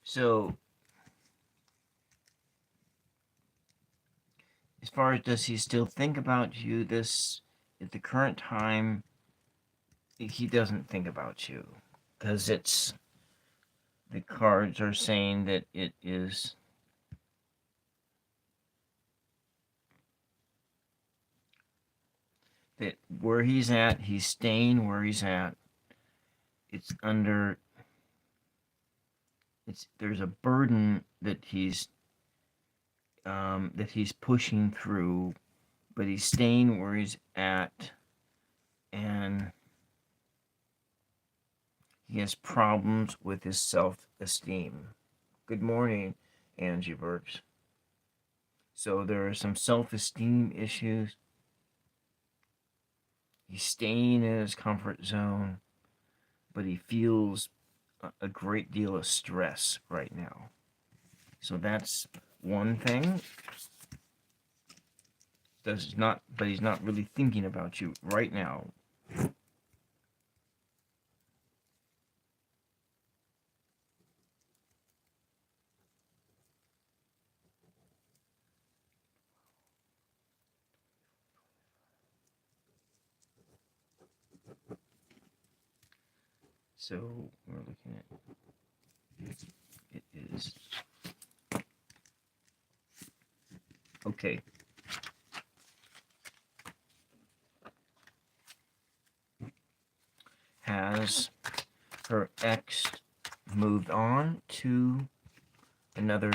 So, as far as does he still think about you, this at the current time, he doesn't think about you because it's the cards are saying that it is that where he's at, he's staying where he's at. It's under there's a burden that he's pushing through, but he's staying where he's at, and he has problems with his self-esteem. Good morning, Angie Burks. So there are some self-esteem issues. He's staying in his comfort zone, but he feels a great deal of stress right now. So that's one thing. But he's not really thinking about you right now. So we're looking at it is okay. Has her ex moved on to another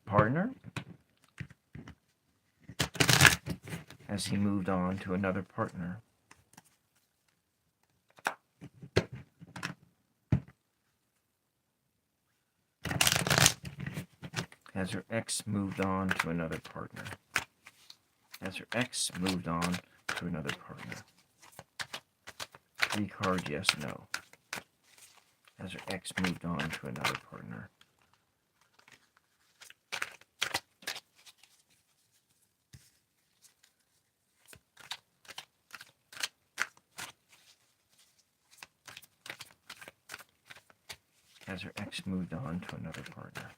partner? Has he moved on to another partner? Has her ex moved on to another partner? Has her ex moved on to another partner? 3 cards, yes, no. Has her ex moved on to another partner? Has her ex moved on to another partner?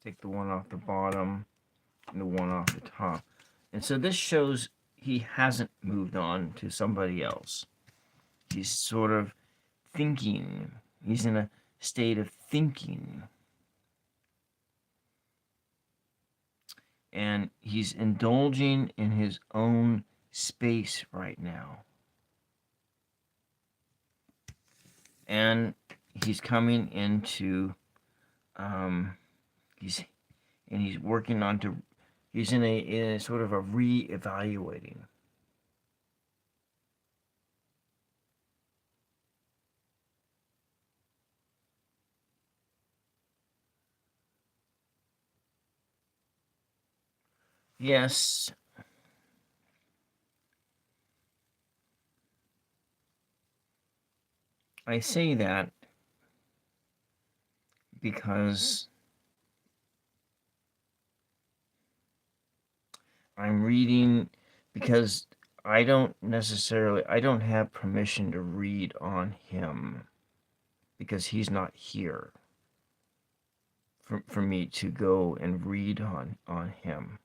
Take the one off the bottom and the one off the top. And so this shows he hasn't moved on to somebody else. He's sort of thinking. He's in a state of thinking. And he's indulging in his own space right now. And he's coming into, he's working on to, he's in a sort of a re-evaluating. Yes. I say that because I'm reading, because I don't have permission to read on him because he's not here for me to go and read on him.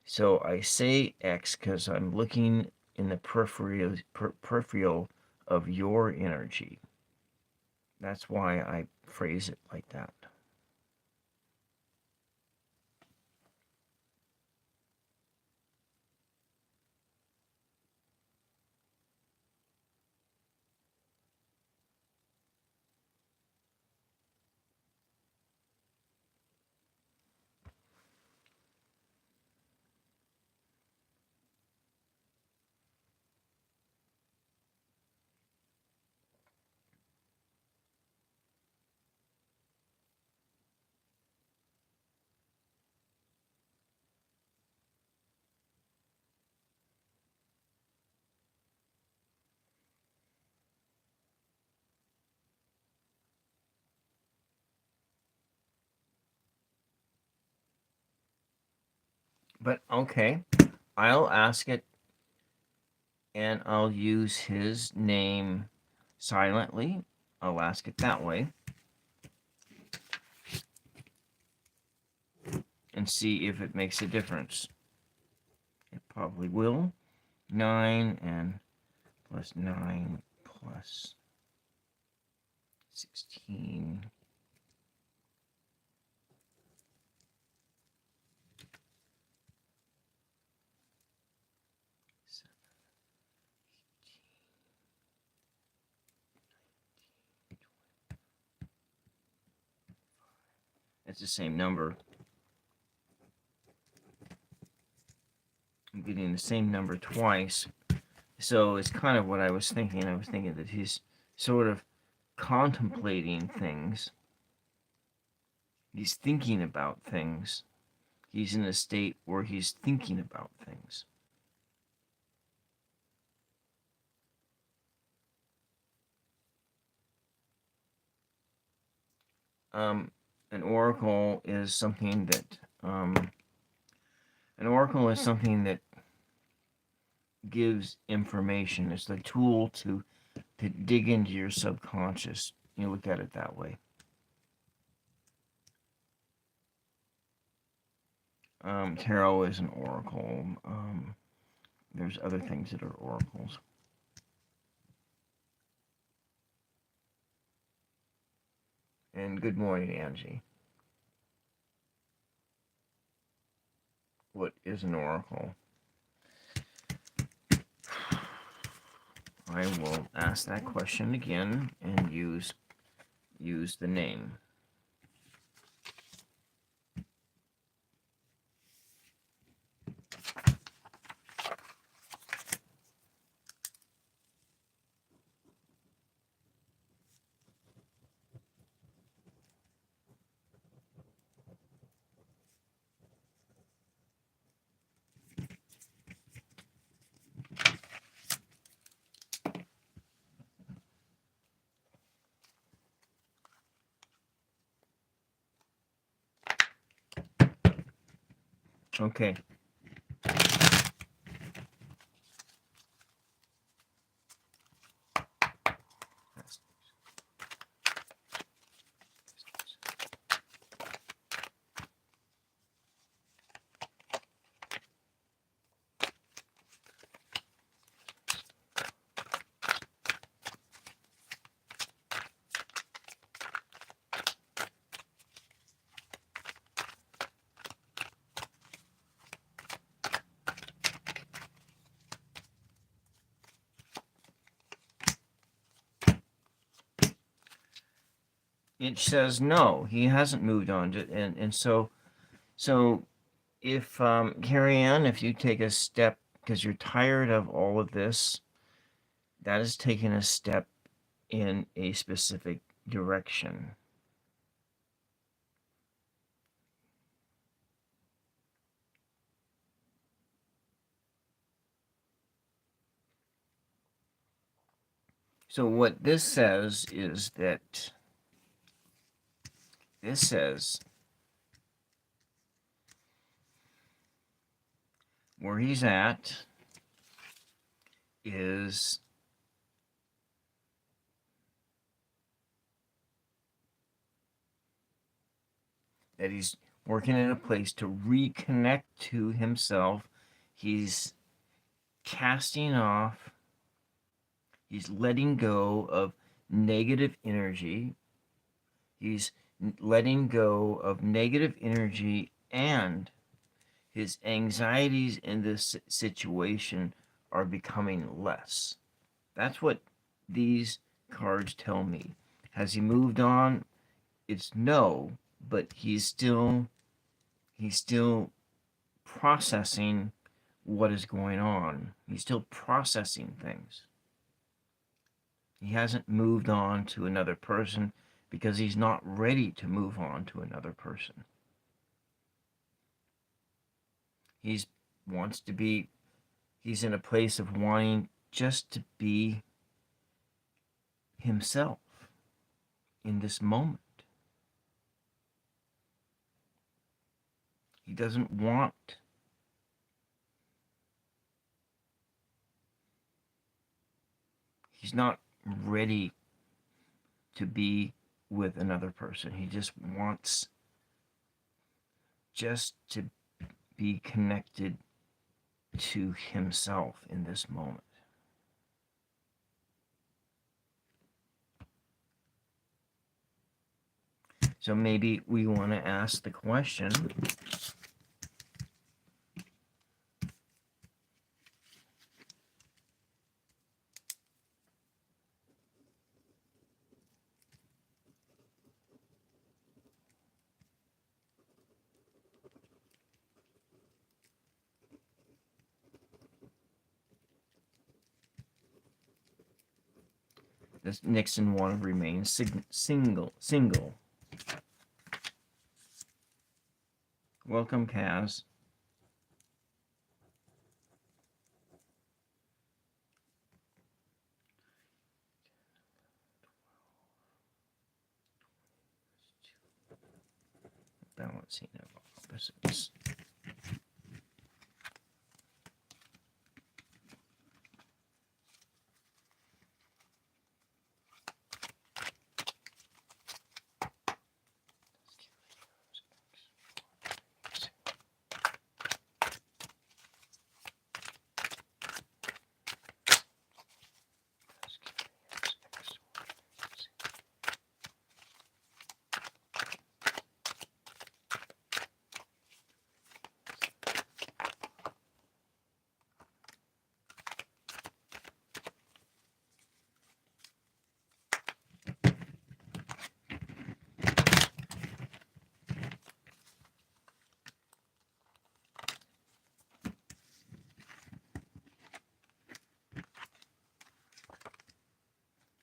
So I say X because I'm looking in the peripheral of your energy. That's why I phrase it like that. But okay, I'll ask it and I'll use his name silently. I'll ask it that way and see if it makes a difference. It probably will. 9 and plus 9 plus 16. It's the same number. I'm getting the same number twice. So it's kind of what I was thinking. I was thinking that he's sort of contemplating things. He's thinking about things. He's in a state where he's thinking about things. An oracle is something that gives information. It's the tool to dig into your subconscious. You look at it that way. Tarot is an oracle. There's other things that are oracles. And good morning, Angie. What is an oracle? I will ask that question again and use the name. Okay. It says no, he hasn't moved on to, and so if Kerianne, if you take a step because you're tired of all of this, that is taking a step in a specific direction. So what this says is that this says where he's at is that he's working in a place to reconnect to himself. He's casting off, he's letting go of negative energy. He's letting go of negative energy, and his anxieties in this situation are becoming less. That's what these cards tell me. Has he moved on? It's no, but he's still processing what is going on. He's still processing things. He hasn't moved on to another person because he's not ready to move on to another person. He's in a place of wanting just to be himself in this moment. He doesn't want he's not ready to be with another person. He just wants just to be connected to himself in this moment. So maybe we want to ask the question, does Nixon want to remain single? Welcome, Kaz. Balancing of opposites.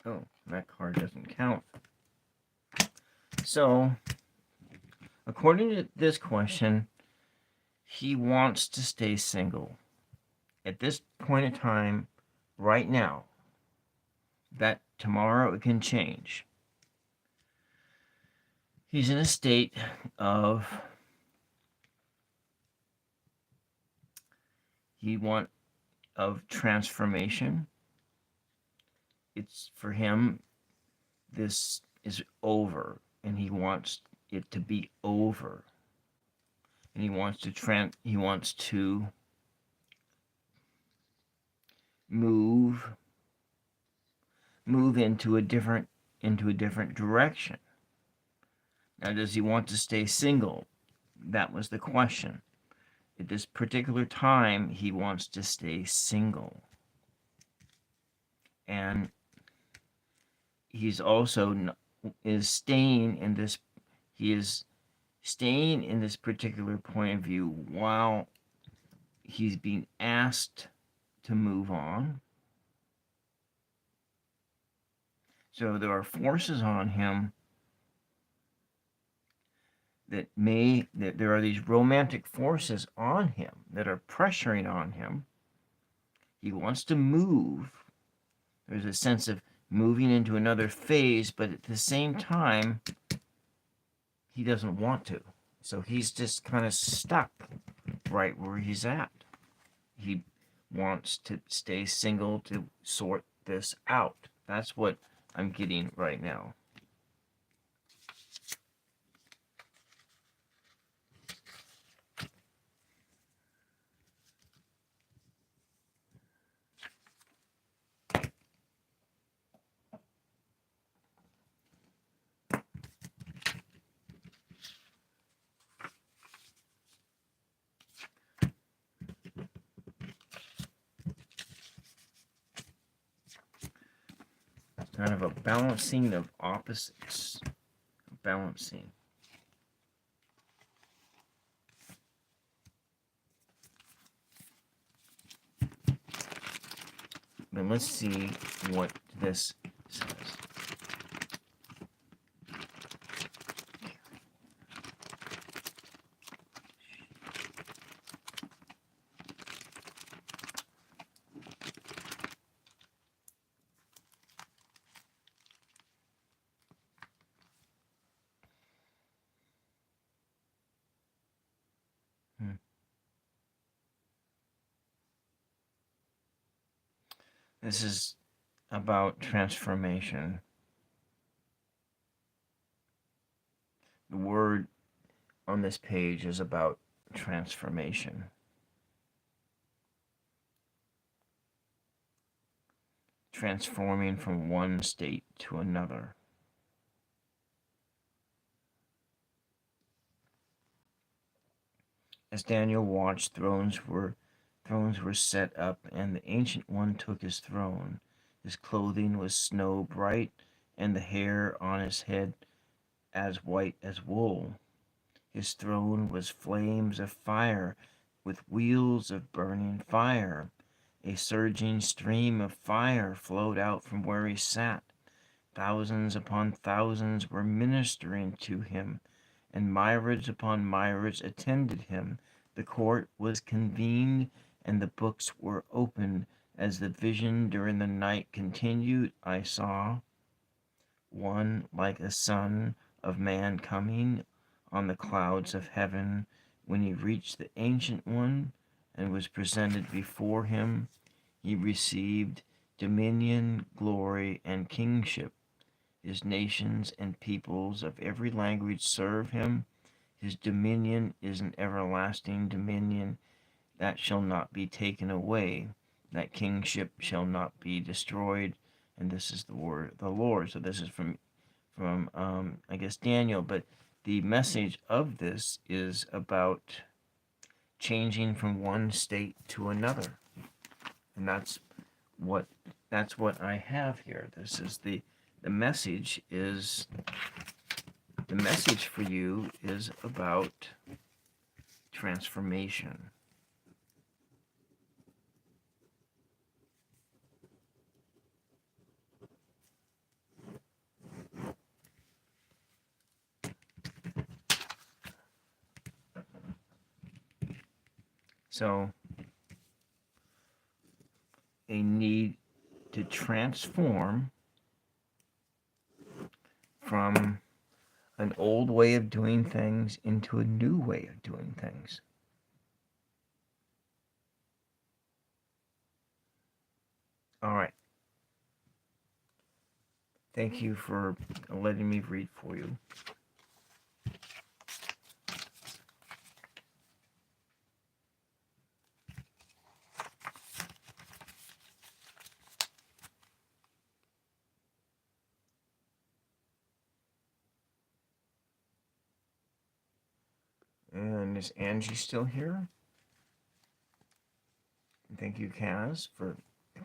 Oh, that card doesn't count. So, according to this question, he wants to stay single. At this point in time, right now, that tomorrow it can change. He's in a state of of transformation. It's for him, this is over, and he wants it to be over. And he wants to move into a different direction. Now, does he want to stay single? That was the question. At this particular time, he wants to stay single. And he's also staying in this particular point of view while he's being asked to move on. So there are forces on him that there are these romantic forces on him that are pressuring on him. He wants to move. There's a sense of moving into another phase, but at the same time, he doesn't want to. So he's just kind of stuck right where he's at. He wants to stay single to sort this out. That's what I'm getting right now. Kind of a balancing of opposites. Balancing. Then let's see what this says. This is about transformation. The word on this page is about transformation. Transforming from one state to another. As Daniel watched, thrones were set up, and the Ancient One took his throne. His clothing was snow bright, and the hair on his head as white as wool. His throne was flames of fire, with wheels of burning fire. A surging stream of fire flowed out from where he sat. Thousands upon thousands were ministering to him, and myriads upon myriads attended him. The court was convened, and the books were opened. As the vision during the night continued, I saw one like a son of man coming on the clouds of heaven. When he reached the Ancient One and was presented before him, he received dominion, glory, and kingship. His nations and peoples of every language serve him. His dominion is an everlasting dominion that shall not be taken away. That kingship shall not be destroyed. And this is the word of the Lord. So this is from I guess Daniel, but the message of this is about changing from one state to another. And that's what I have here. This is the message for you is about transformation. So, a need to transform from an old way of doing things into a new way of doing things. All right. Thank you for letting me read for you. And is Angie still here? Thank you, Kaz, for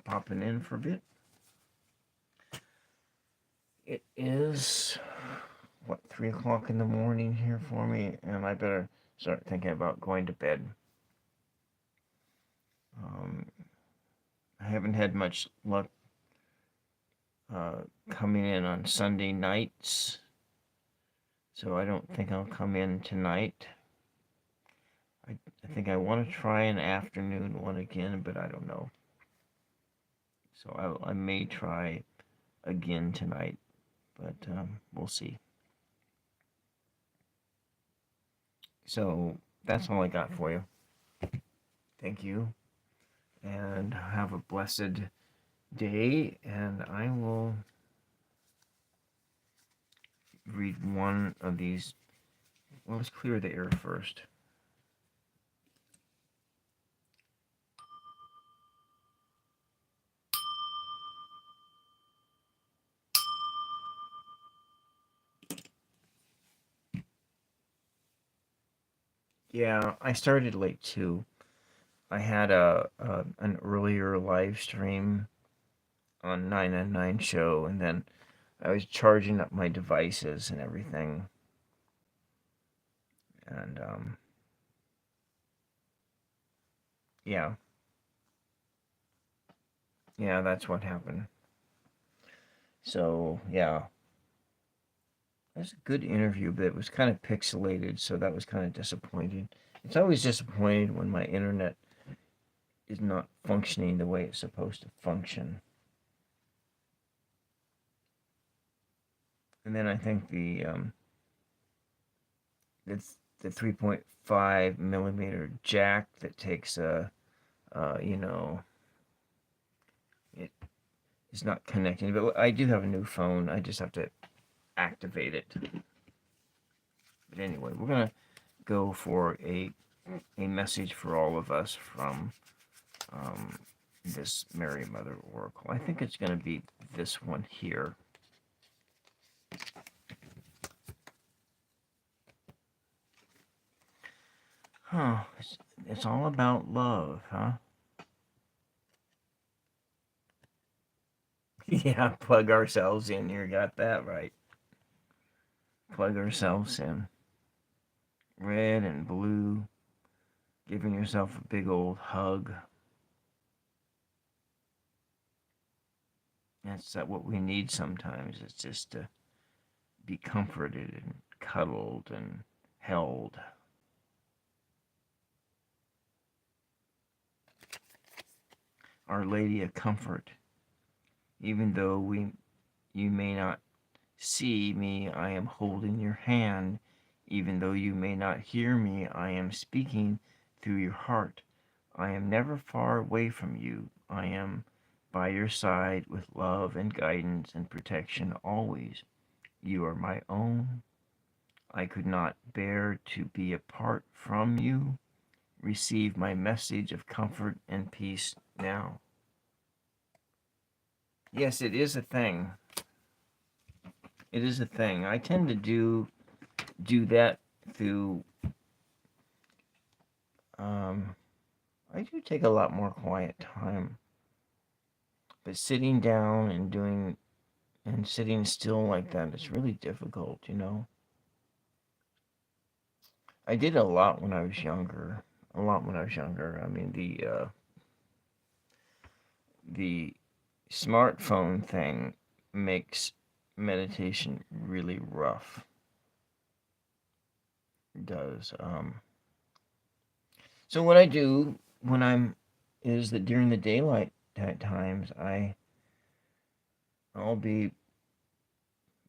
popping in for a bit. It is, 3 o'clock in the morning here for me, and I better start thinking about going to bed. I haven't had much luck coming in on Sunday nights, so I don't think I'll come in tonight. I think I want to try an afternoon one again, but I don't know. So I may try again tonight, but we'll see. So that's all I got for you. Thank you, and have a blessed day, and I will read one of these. Well, let's clear the air first. Yeah, I started late too. I had an earlier live stream on 999 show, and then I was charging up my devices and everything, and yeah, that's what happened. So yeah, it was a good interview, but it was kind of pixelated, so that was kind of disappointing. It's always disappointing when my internet is not functioning the way it's supposed to function. And then I think the 3.5 millimeter jack that takes it is not connecting. But I do have a new phone. I just have to activate it. But anyway, we're gonna go for a message for all of us from this Mary Mother Oracle. I think it's gonna be this one here. Huh? It's all about love, huh? Yeah, plug ourselves in here. Got that right. Plug ourselves in. Red and blue. Giving yourself a big old hug. That's what we need sometimes. It's just to be comforted and cuddled and held. Our Lady of Comfort. Even though you may not see me, I am holding your hand. Even though you may not hear me, I am speaking through your heart. I am never far away from you. I am by your side with love and guidance and protection always. You are my own. I could not bear to be apart from you. Receive my message of comfort and peace now. Yes, it is a thing. It is a thing. I tend to do that through I do take a lot more quiet time. But sitting down and sitting still like that, it's really difficult, I did a lot when I was younger. A lot when I was younger. I mean, the smartphone thing makes meditation really rough. It does. So what I do when I'm is that during the daylight times I'll be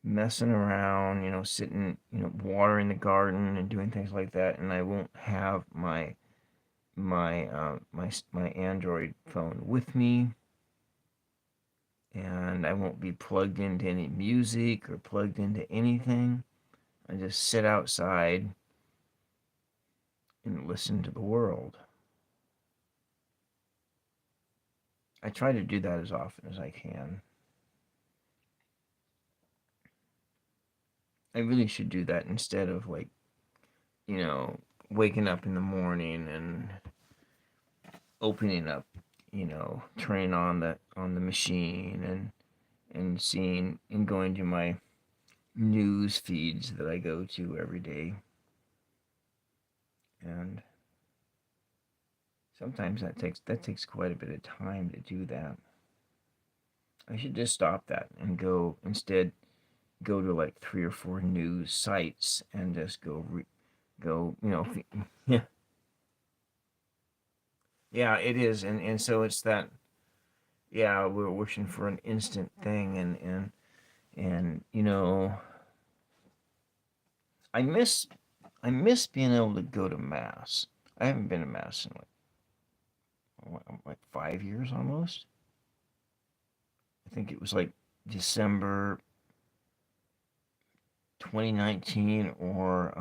messing around, sitting, watering the garden and doing things like that, and I won't have my Android phone with me. and I won't be plugged into any music or plugged into anything. I just sit outside and listen to the world. I try to do that as often as I can. I really should do that instead of like, you know, waking up in the morning and opening up, turning on the machine and seeing and going to my news feeds that I go to every day. And sometimes that takes quite a bit of time to do that. I should just stop that and go to like 3 or 4 news sites and just go, yeah, yeah, it is. And so it's that, yeah, we're wishing for an instant thing. And I miss I miss being able to go to mass. I haven't been to mass in like 5 years almost. I think it was like December 2019, or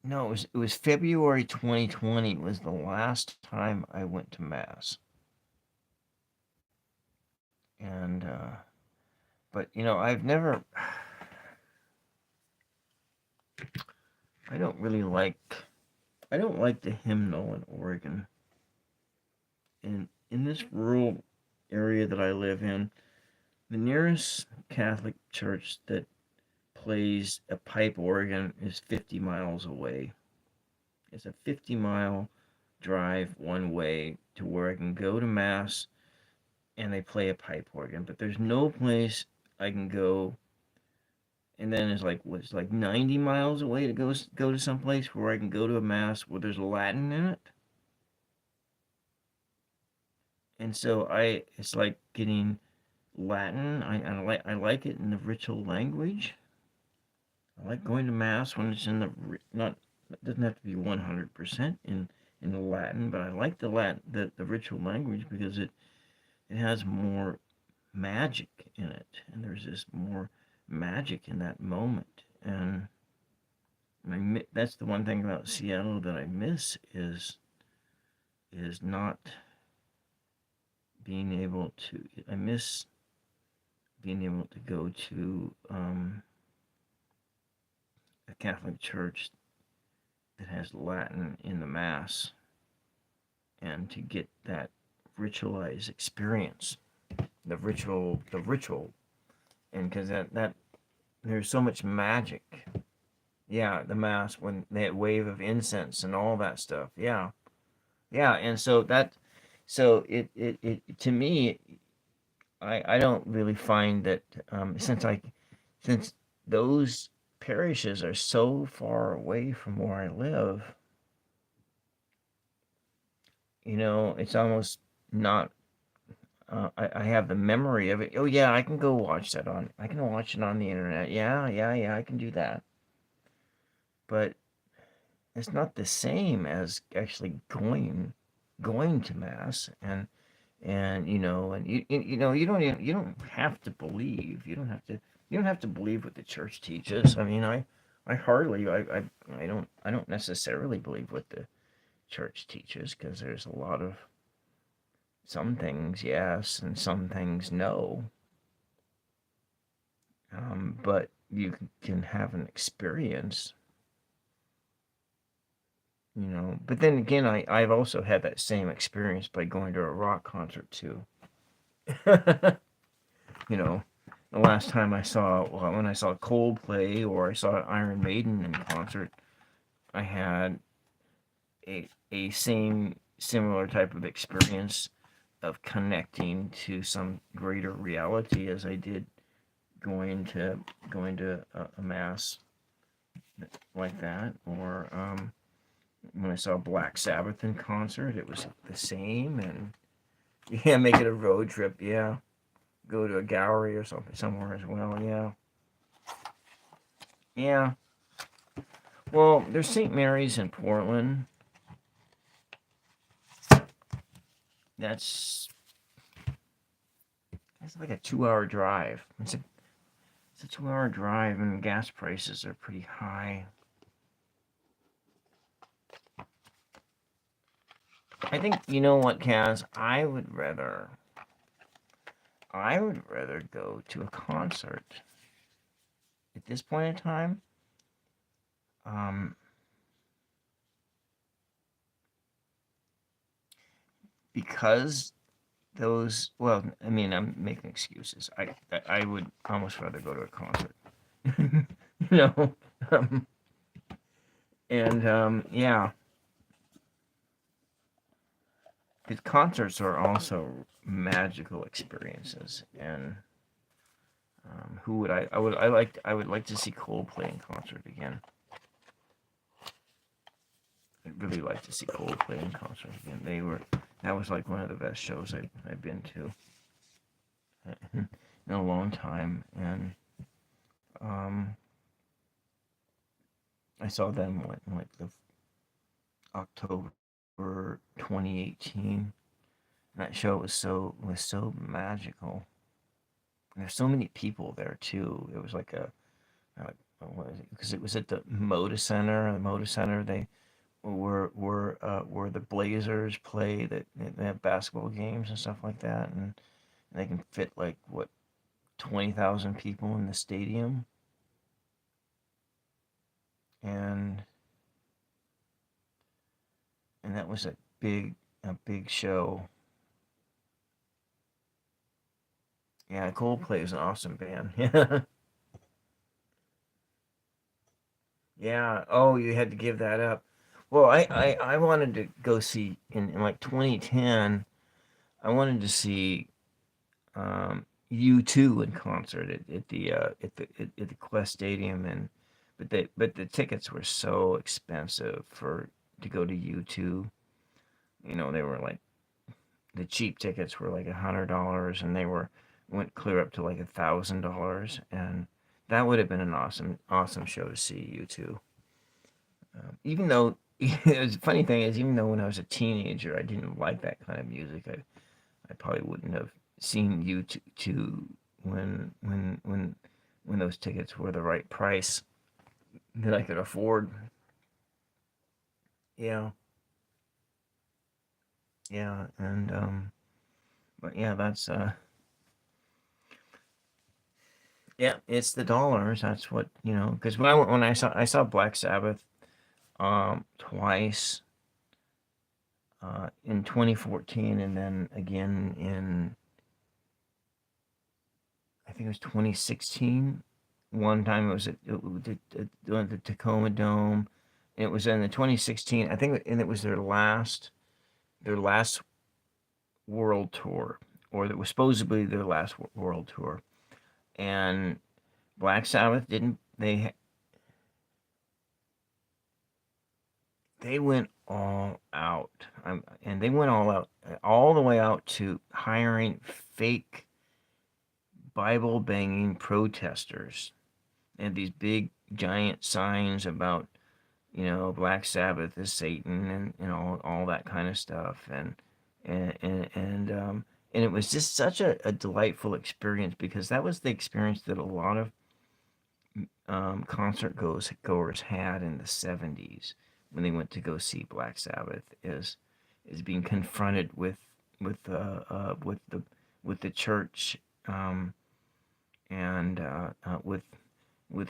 no, it was February 2020 was the last time I went to mass. And but I've never I don't really like I don't like the hymnal in Oregon. And in this rural area that I live in, the nearest Catholic church that plays a pipe organ is 50 miles away. It's a 50-mile drive one way to where I can go to mass and they play a pipe organ, but there's no place I can go. And then it's like, what's like 90 miles away to go to some place where I can go to a mass where there's Latin in it. And so it's like getting Latin. I like it in the ritual language. I like going to mass when it's in the not it doesn't have to be 100% in the Latin, but I like the ritual language because it has more magic in it, and there's this more magic in that moment. And that's the one thing about Seattle that I miss is not being able to. I miss being able to go to a Catholic church that has Latin in the Mass and to get that ritualized experience, the ritual, and because that there's so much magic. Yeah, the Mass, when that wave of incense and all that stuff. Yeah, yeah, and so it to me, I don't really find that since those parishes are so far away from where I live, it's almost not. I have the memory of it. Oh yeah, I can go watch that on. I can watch it on the internet. Yeah, yeah, yeah. I can do that. But it's not the same as actually going to mass and you don't have to believe. You don't have to believe what the church teaches. I mean, I hardly I don't necessarily believe what the church teaches because there's a lot of some things yes and some things no. But you can have an experience, But then again, I've also had that same experience by going to a rock concert too. you know, the last time when I saw Coldplay or I saw Iron Maiden in concert, I had a similar type of experience of connecting to some greater reality as I did going to a mass like that, or when I saw Black Sabbath in concert, it was the same. And yeah, make it a road trip. Yeah, go to a gallery or something somewhere as well. Yeah, yeah. Well, there's St. Mary's in Portland. That's like a 2-hour drive. It's a 2-hour drive, and gas prices are pretty high. I think, you know what, Kaz? I would rather go to a concert at this point in time. Um, because those, well, I mean, I'm making excuses. I would almost rather go to a concert. you know, um, and yeah, because concerts are also magical experiences. And who would I would like to see Coldplay in concert again. I'd really like to see Coldplay in concert again. That was like one of the best shows I've been to in a long time. And um, I saw them in like the October 2018. That show was so magical. And there's so many people there too. It was like what is it? Because it was at the Moda Center. The Moda Center, they where the Blazers play. That they have basketball games and stuff like that, and they can fit like what 20,000 people in the stadium, and that was a big show. Yeah, Coldplay is an awesome band. Yeah, yeah. Oh, you had to give that up. Well, I wanted to go see in like 2010. I wanted to see U2 in concert at the Quest Stadium, and but the tickets were so expensive for to go to U2. They were like the cheap tickets were like $100, and they went clear up to like $1,000, and that would have been an awesome show to see U2. Even though the funny thing is, even though when I was a teenager I didn't like that kind of music, I probably wouldn't have seen U2 when those tickets were the right price that I could afford. Yeah, yeah, and but yeah, that's yeah, it's the dollars. That's what because when I saw Black Sabbath twice in 2014, and then again in I think it was 2016. One time it was at the Tacoma Dome. It was in the 2016, I think, and it was their last world tour, or that was supposedly their last world tour. And Black Sabbath didn't. They went all out, and they went all out, all the way out to hiring fake Bible banging protesters, and these big giant signs about Black Sabbath is Satan, and all that kind of stuff. And it was just such a delightful experience, because that was the experience that a lot of goers had in the 70s when they went to go see Black Sabbath, is being confronted with the church, and with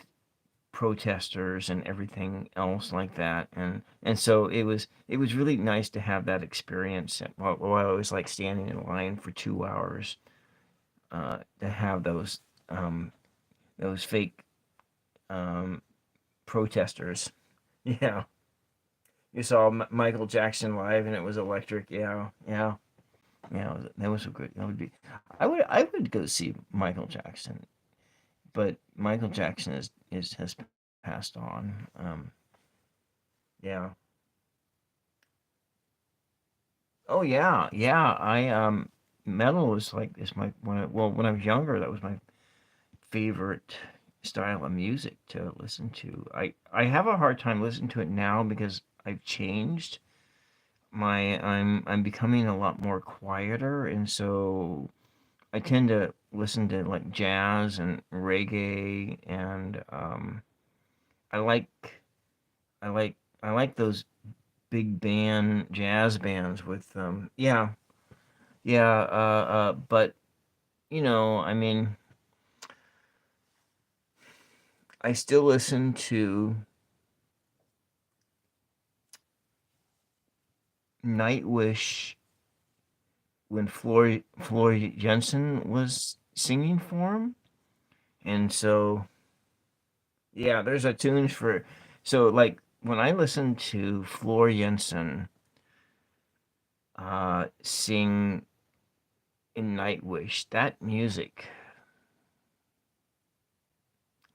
protesters and everything else like that. And so it was really nice to have that experience while I was like standing in line for 2 hours, to have those fake um, protesters. Yeah, you saw Michael Jackson live, and it was electric. Yeah, yeah, yeah. That was a good. That would be. I would go see Michael Jackson, but Michael Jackson has passed on. Yeah. Oh yeah, yeah. Metal is my when I was younger, that was my favorite style of music to listen to. I have a hard time listening to it now because I've changed. I'm becoming a lot more quieter, and so I tend to listen to like jazz and reggae, and I like I like I like those big band jazz bands with but I mean, I still listen to Nightwish when Floor Jensen was singing for him, and so yeah, there's a tunes for so like when I listen to Floor Jensen sing in Nightwish, that music,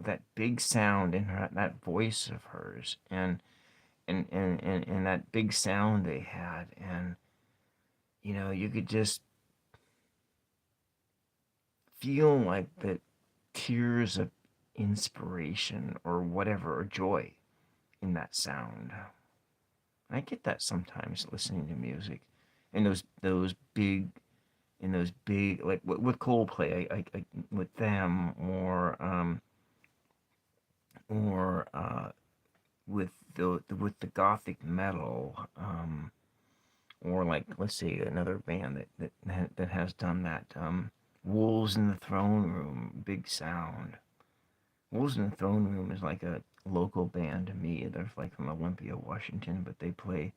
that big sound in her, that voice of hers, and that big sound they had, and you could just feel like the tears of inspiration or whatever, or joy in that sound. I get that sometimes listening to music, and those big like with Coldplay, I with them, or with the gothic metal, or like, let's say, another band that has done that, Wolves in the Throne Room, big sound. Wolves in the Throne Room is like a local band to me. They're like from Olympia, Washington, but they play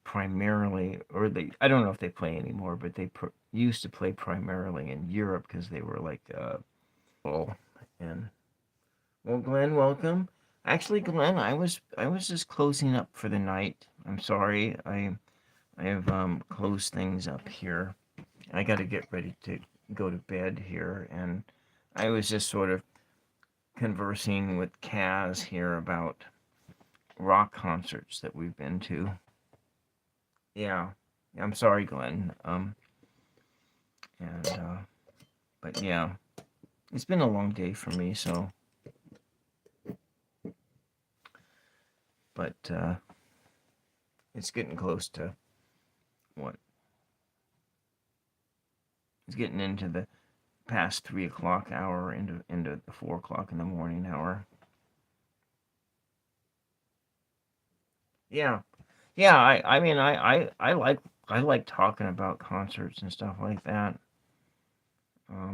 primarily, or they I don't know if they play anymore, but they used to play primarily in Europe because they were like well, and well, Glenn, welcome. Actually, Glenn, I was just closing up for the night. I'm sorry. I have closed things up here. I got to get ready to go to bed here, and I was just sort of conversing with Kaz here about rock concerts that we've been to. Yeah, I'm sorry, Glenn. And but yeah, it's been a long day for me. So, but it's getting close to what? It's getting into the past 3 o'clock hour, into the 4 o'clock in the morning hour. Yeah, yeah. I mean, I like talking about concerts and stuff like that.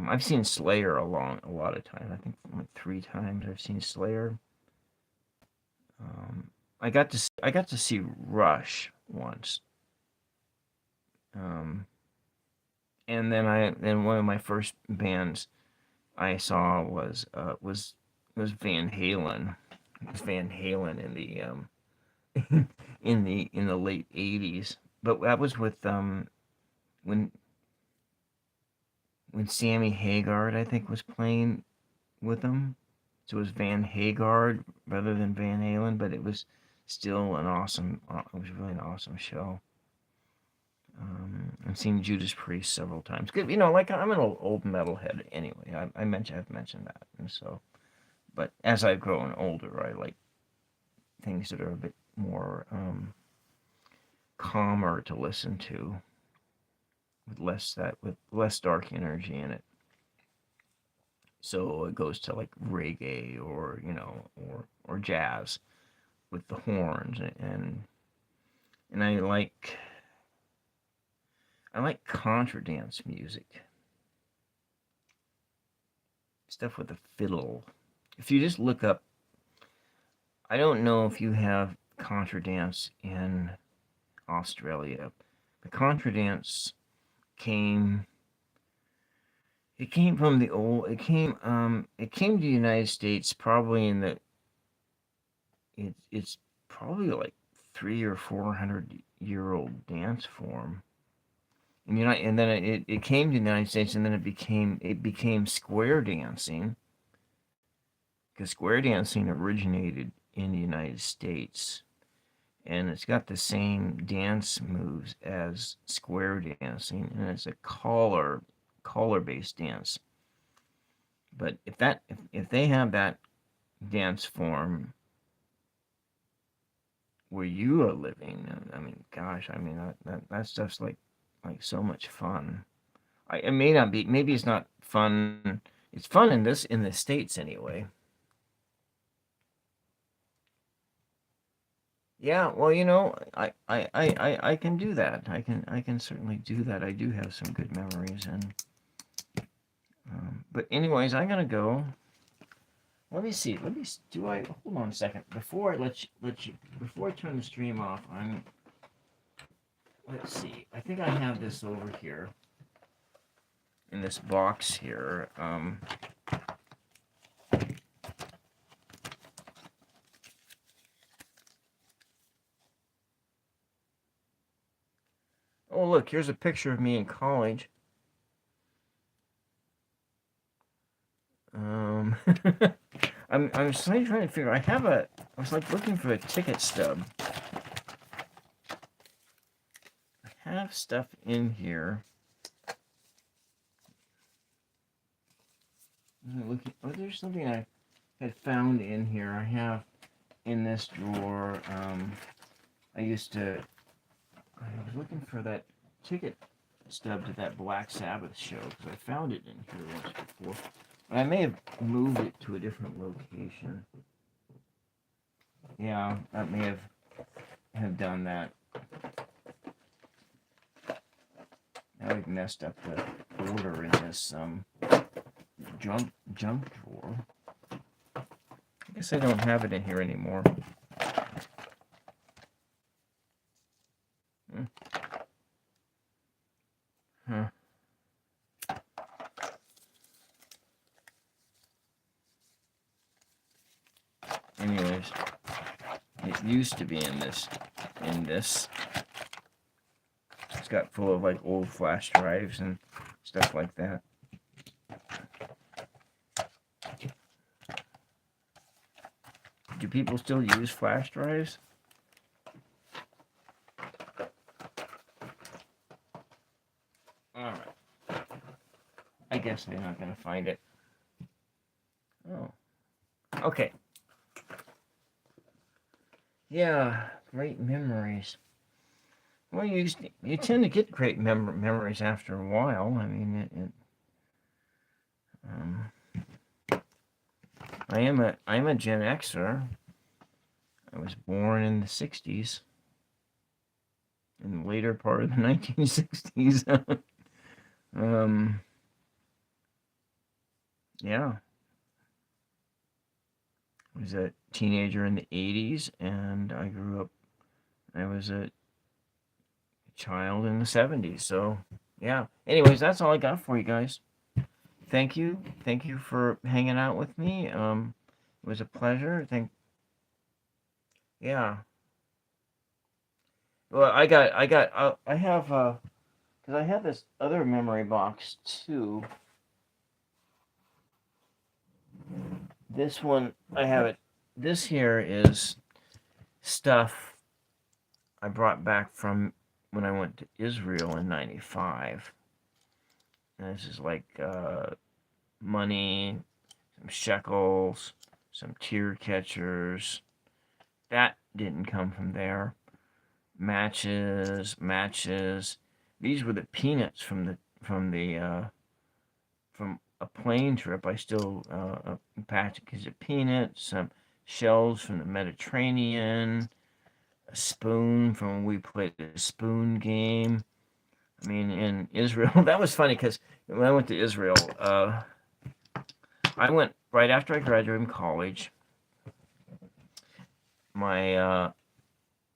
I've seen Slayer a lot of times. I think like 3 times I've seen Slayer. I got to see Rush once, um, and then one of my first bands I saw was Van Halen. It was Van Halen in the in the late '80s, but that was with when Sammy Hagar, I think, was playing with them. So it was Van Hagar rather than Van Halen, but it was still an awesome. It was really an awesome show. I've seen Judas Priest several times. Good, like I'm an old metalhead anyway. I've mentioned that, and so. But as I've grown older, I like things that are a bit more calmer to listen to, with less dark energy in it. So it goes to like reggae, or jazz with the horns, and I like contra dance music, stuff with a fiddle. If you just look up, I don't know if you have contra dance in Australia. The contra dance came it came from the old it came to the United States probably in the it's probably like 300 or 400 year old dance form. And then it came to the United States, and then it became square dancing, because square dancing originated in the United States, and it's got the same dance moves as square dancing, and it's a collar based dance. But if they have that dance form where you are living. I mean, gosh, I mean that stuff's like so much fun. It may not be. Maybe it's not fun. It's fun in the States anyway. Yeah, well, I can do that. I can certainly do that. I do have some good memories, and but anyways, I'm gonna go. Let me see. Do I hold on a second before I let you before I turn the stream off? Let's see. I think I have this over here in this box here. Oh, look, here's a picture of me in college. I'm trying to figure. I was like looking for a ticket stub. I have stuff in here. Looking. Oh, there's something I had found in here. I have in this drawer. I used to. I was looking for that ticket stub to that Black Sabbath show because I found it in here once before. But I may have moved it to a different location. Yeah, that may have done that. Now we've messed up the order in this junk drawer. I guess I don't have it in here anymore. Huh. Anyways, it used to be in this. It's got full of like old flash drives and stuff like that. Do people still use flash drives? Alright. I guess I'm not going to find it. Oh. Okay. Yeah, great memories. Well, you tend to get great memories after a while. I mean, I'm a Gen Xer. I was born in the '60s, in the later part of the 1960s. Yeah, I was a teenager in the '80s, and I was a child in the '70s. So, yeah. Anyways, that's all I got for you guys. Thank you for hanging out with me. It was a pleasure. Yeah. Well, I have because I have this other memory box too. This one I have it. This here is stuff I brought back from when I went to Israel in '95. And this is like money, some shekels, some tear catchers. That didn't come from there. Matches. These were the peanuts from a plane trip. I still a package of peanuts, some shells from the Mediterranean, a spoon from when we played the spoon game. I mean, in Israel, that was funny because when I went to Israel, I went right after I graduated from college. My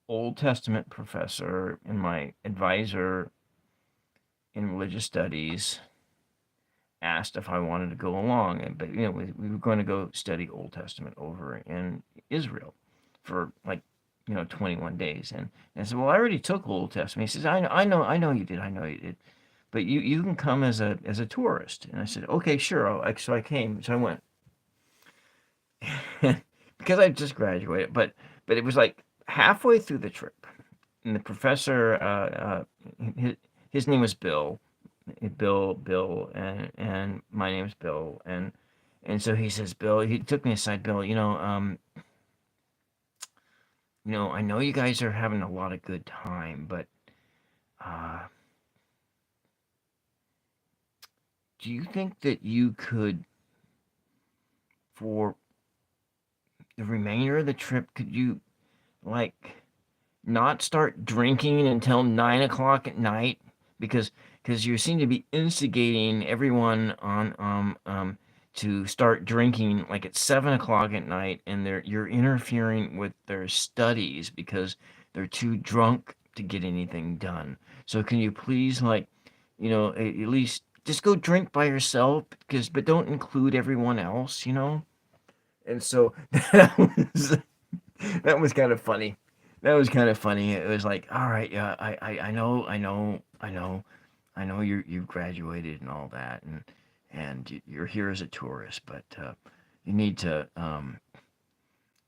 Old Testament professor and my advisor in religious studies asked if I wanted to go along, but we were going to go study Old Testament over in Israel for 21 days, and I said, well, I already took Old Testament. He says, I know you did, but you can come as a tourist. And I said, okay, sure. So I came, so I went because I just graduated, but it was like halfway through the trip, and the professor, his name was Bill, and my name's Bill, and so he says, Bill, he took me aside, Bill, I know you guys are having a lot of good time, but uh, do you think that you could, for the remainder of the trip, could you like not start drinking until 9 o'clock at night? Because you seem to be instigating everyone on to start drinking like at 7 o'clock at night, and you're interfering with their studies because they're too drunk to get anything done. So can you please, like, at least just go drink by yourself, but don't include everyone else. And so that was kind of funny. That was kind of funny. It was like, all right, yeah, I know you've graduated and all that, and you're here as a tourist, but you need to,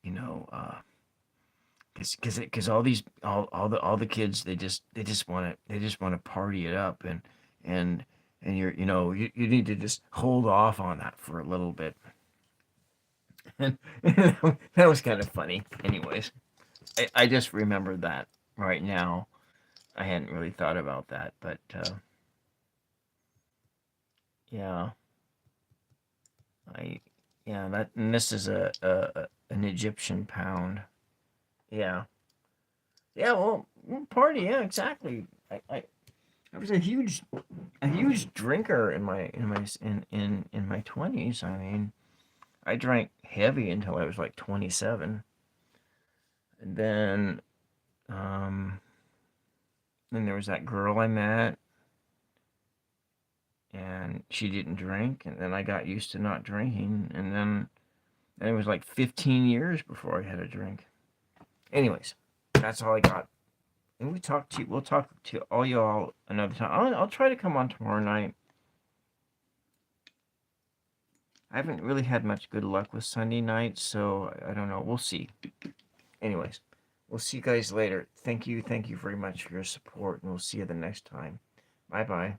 you know, because all the kids, they just want to party it up, and you need to just hold off on that for a little bit. And that was kind of funny. Anyways, I just remembered that right now. I hadn't really thought about that, but yeah, I yeah that and this is an Egyptian pound. Yeah, yeah. Well, party. Yeah, exactly. I was a huge drinker in my 20s. I mean, I drank heavy until I was like 27, and um then there was that girl I met, and she didn't drink, and then I got used to not drinking, and it was like 15 years before I had a drink. Anyways, that's all I got. And we'll talk to all y'all another time. I'll try to come on tomorrow night. I haven't really had much good luck with Sunday nights, so I don't know. We'll see. Anyways, we'll see you guys later. Thank you very much for your support, and we'll see you the next time. Bye bye.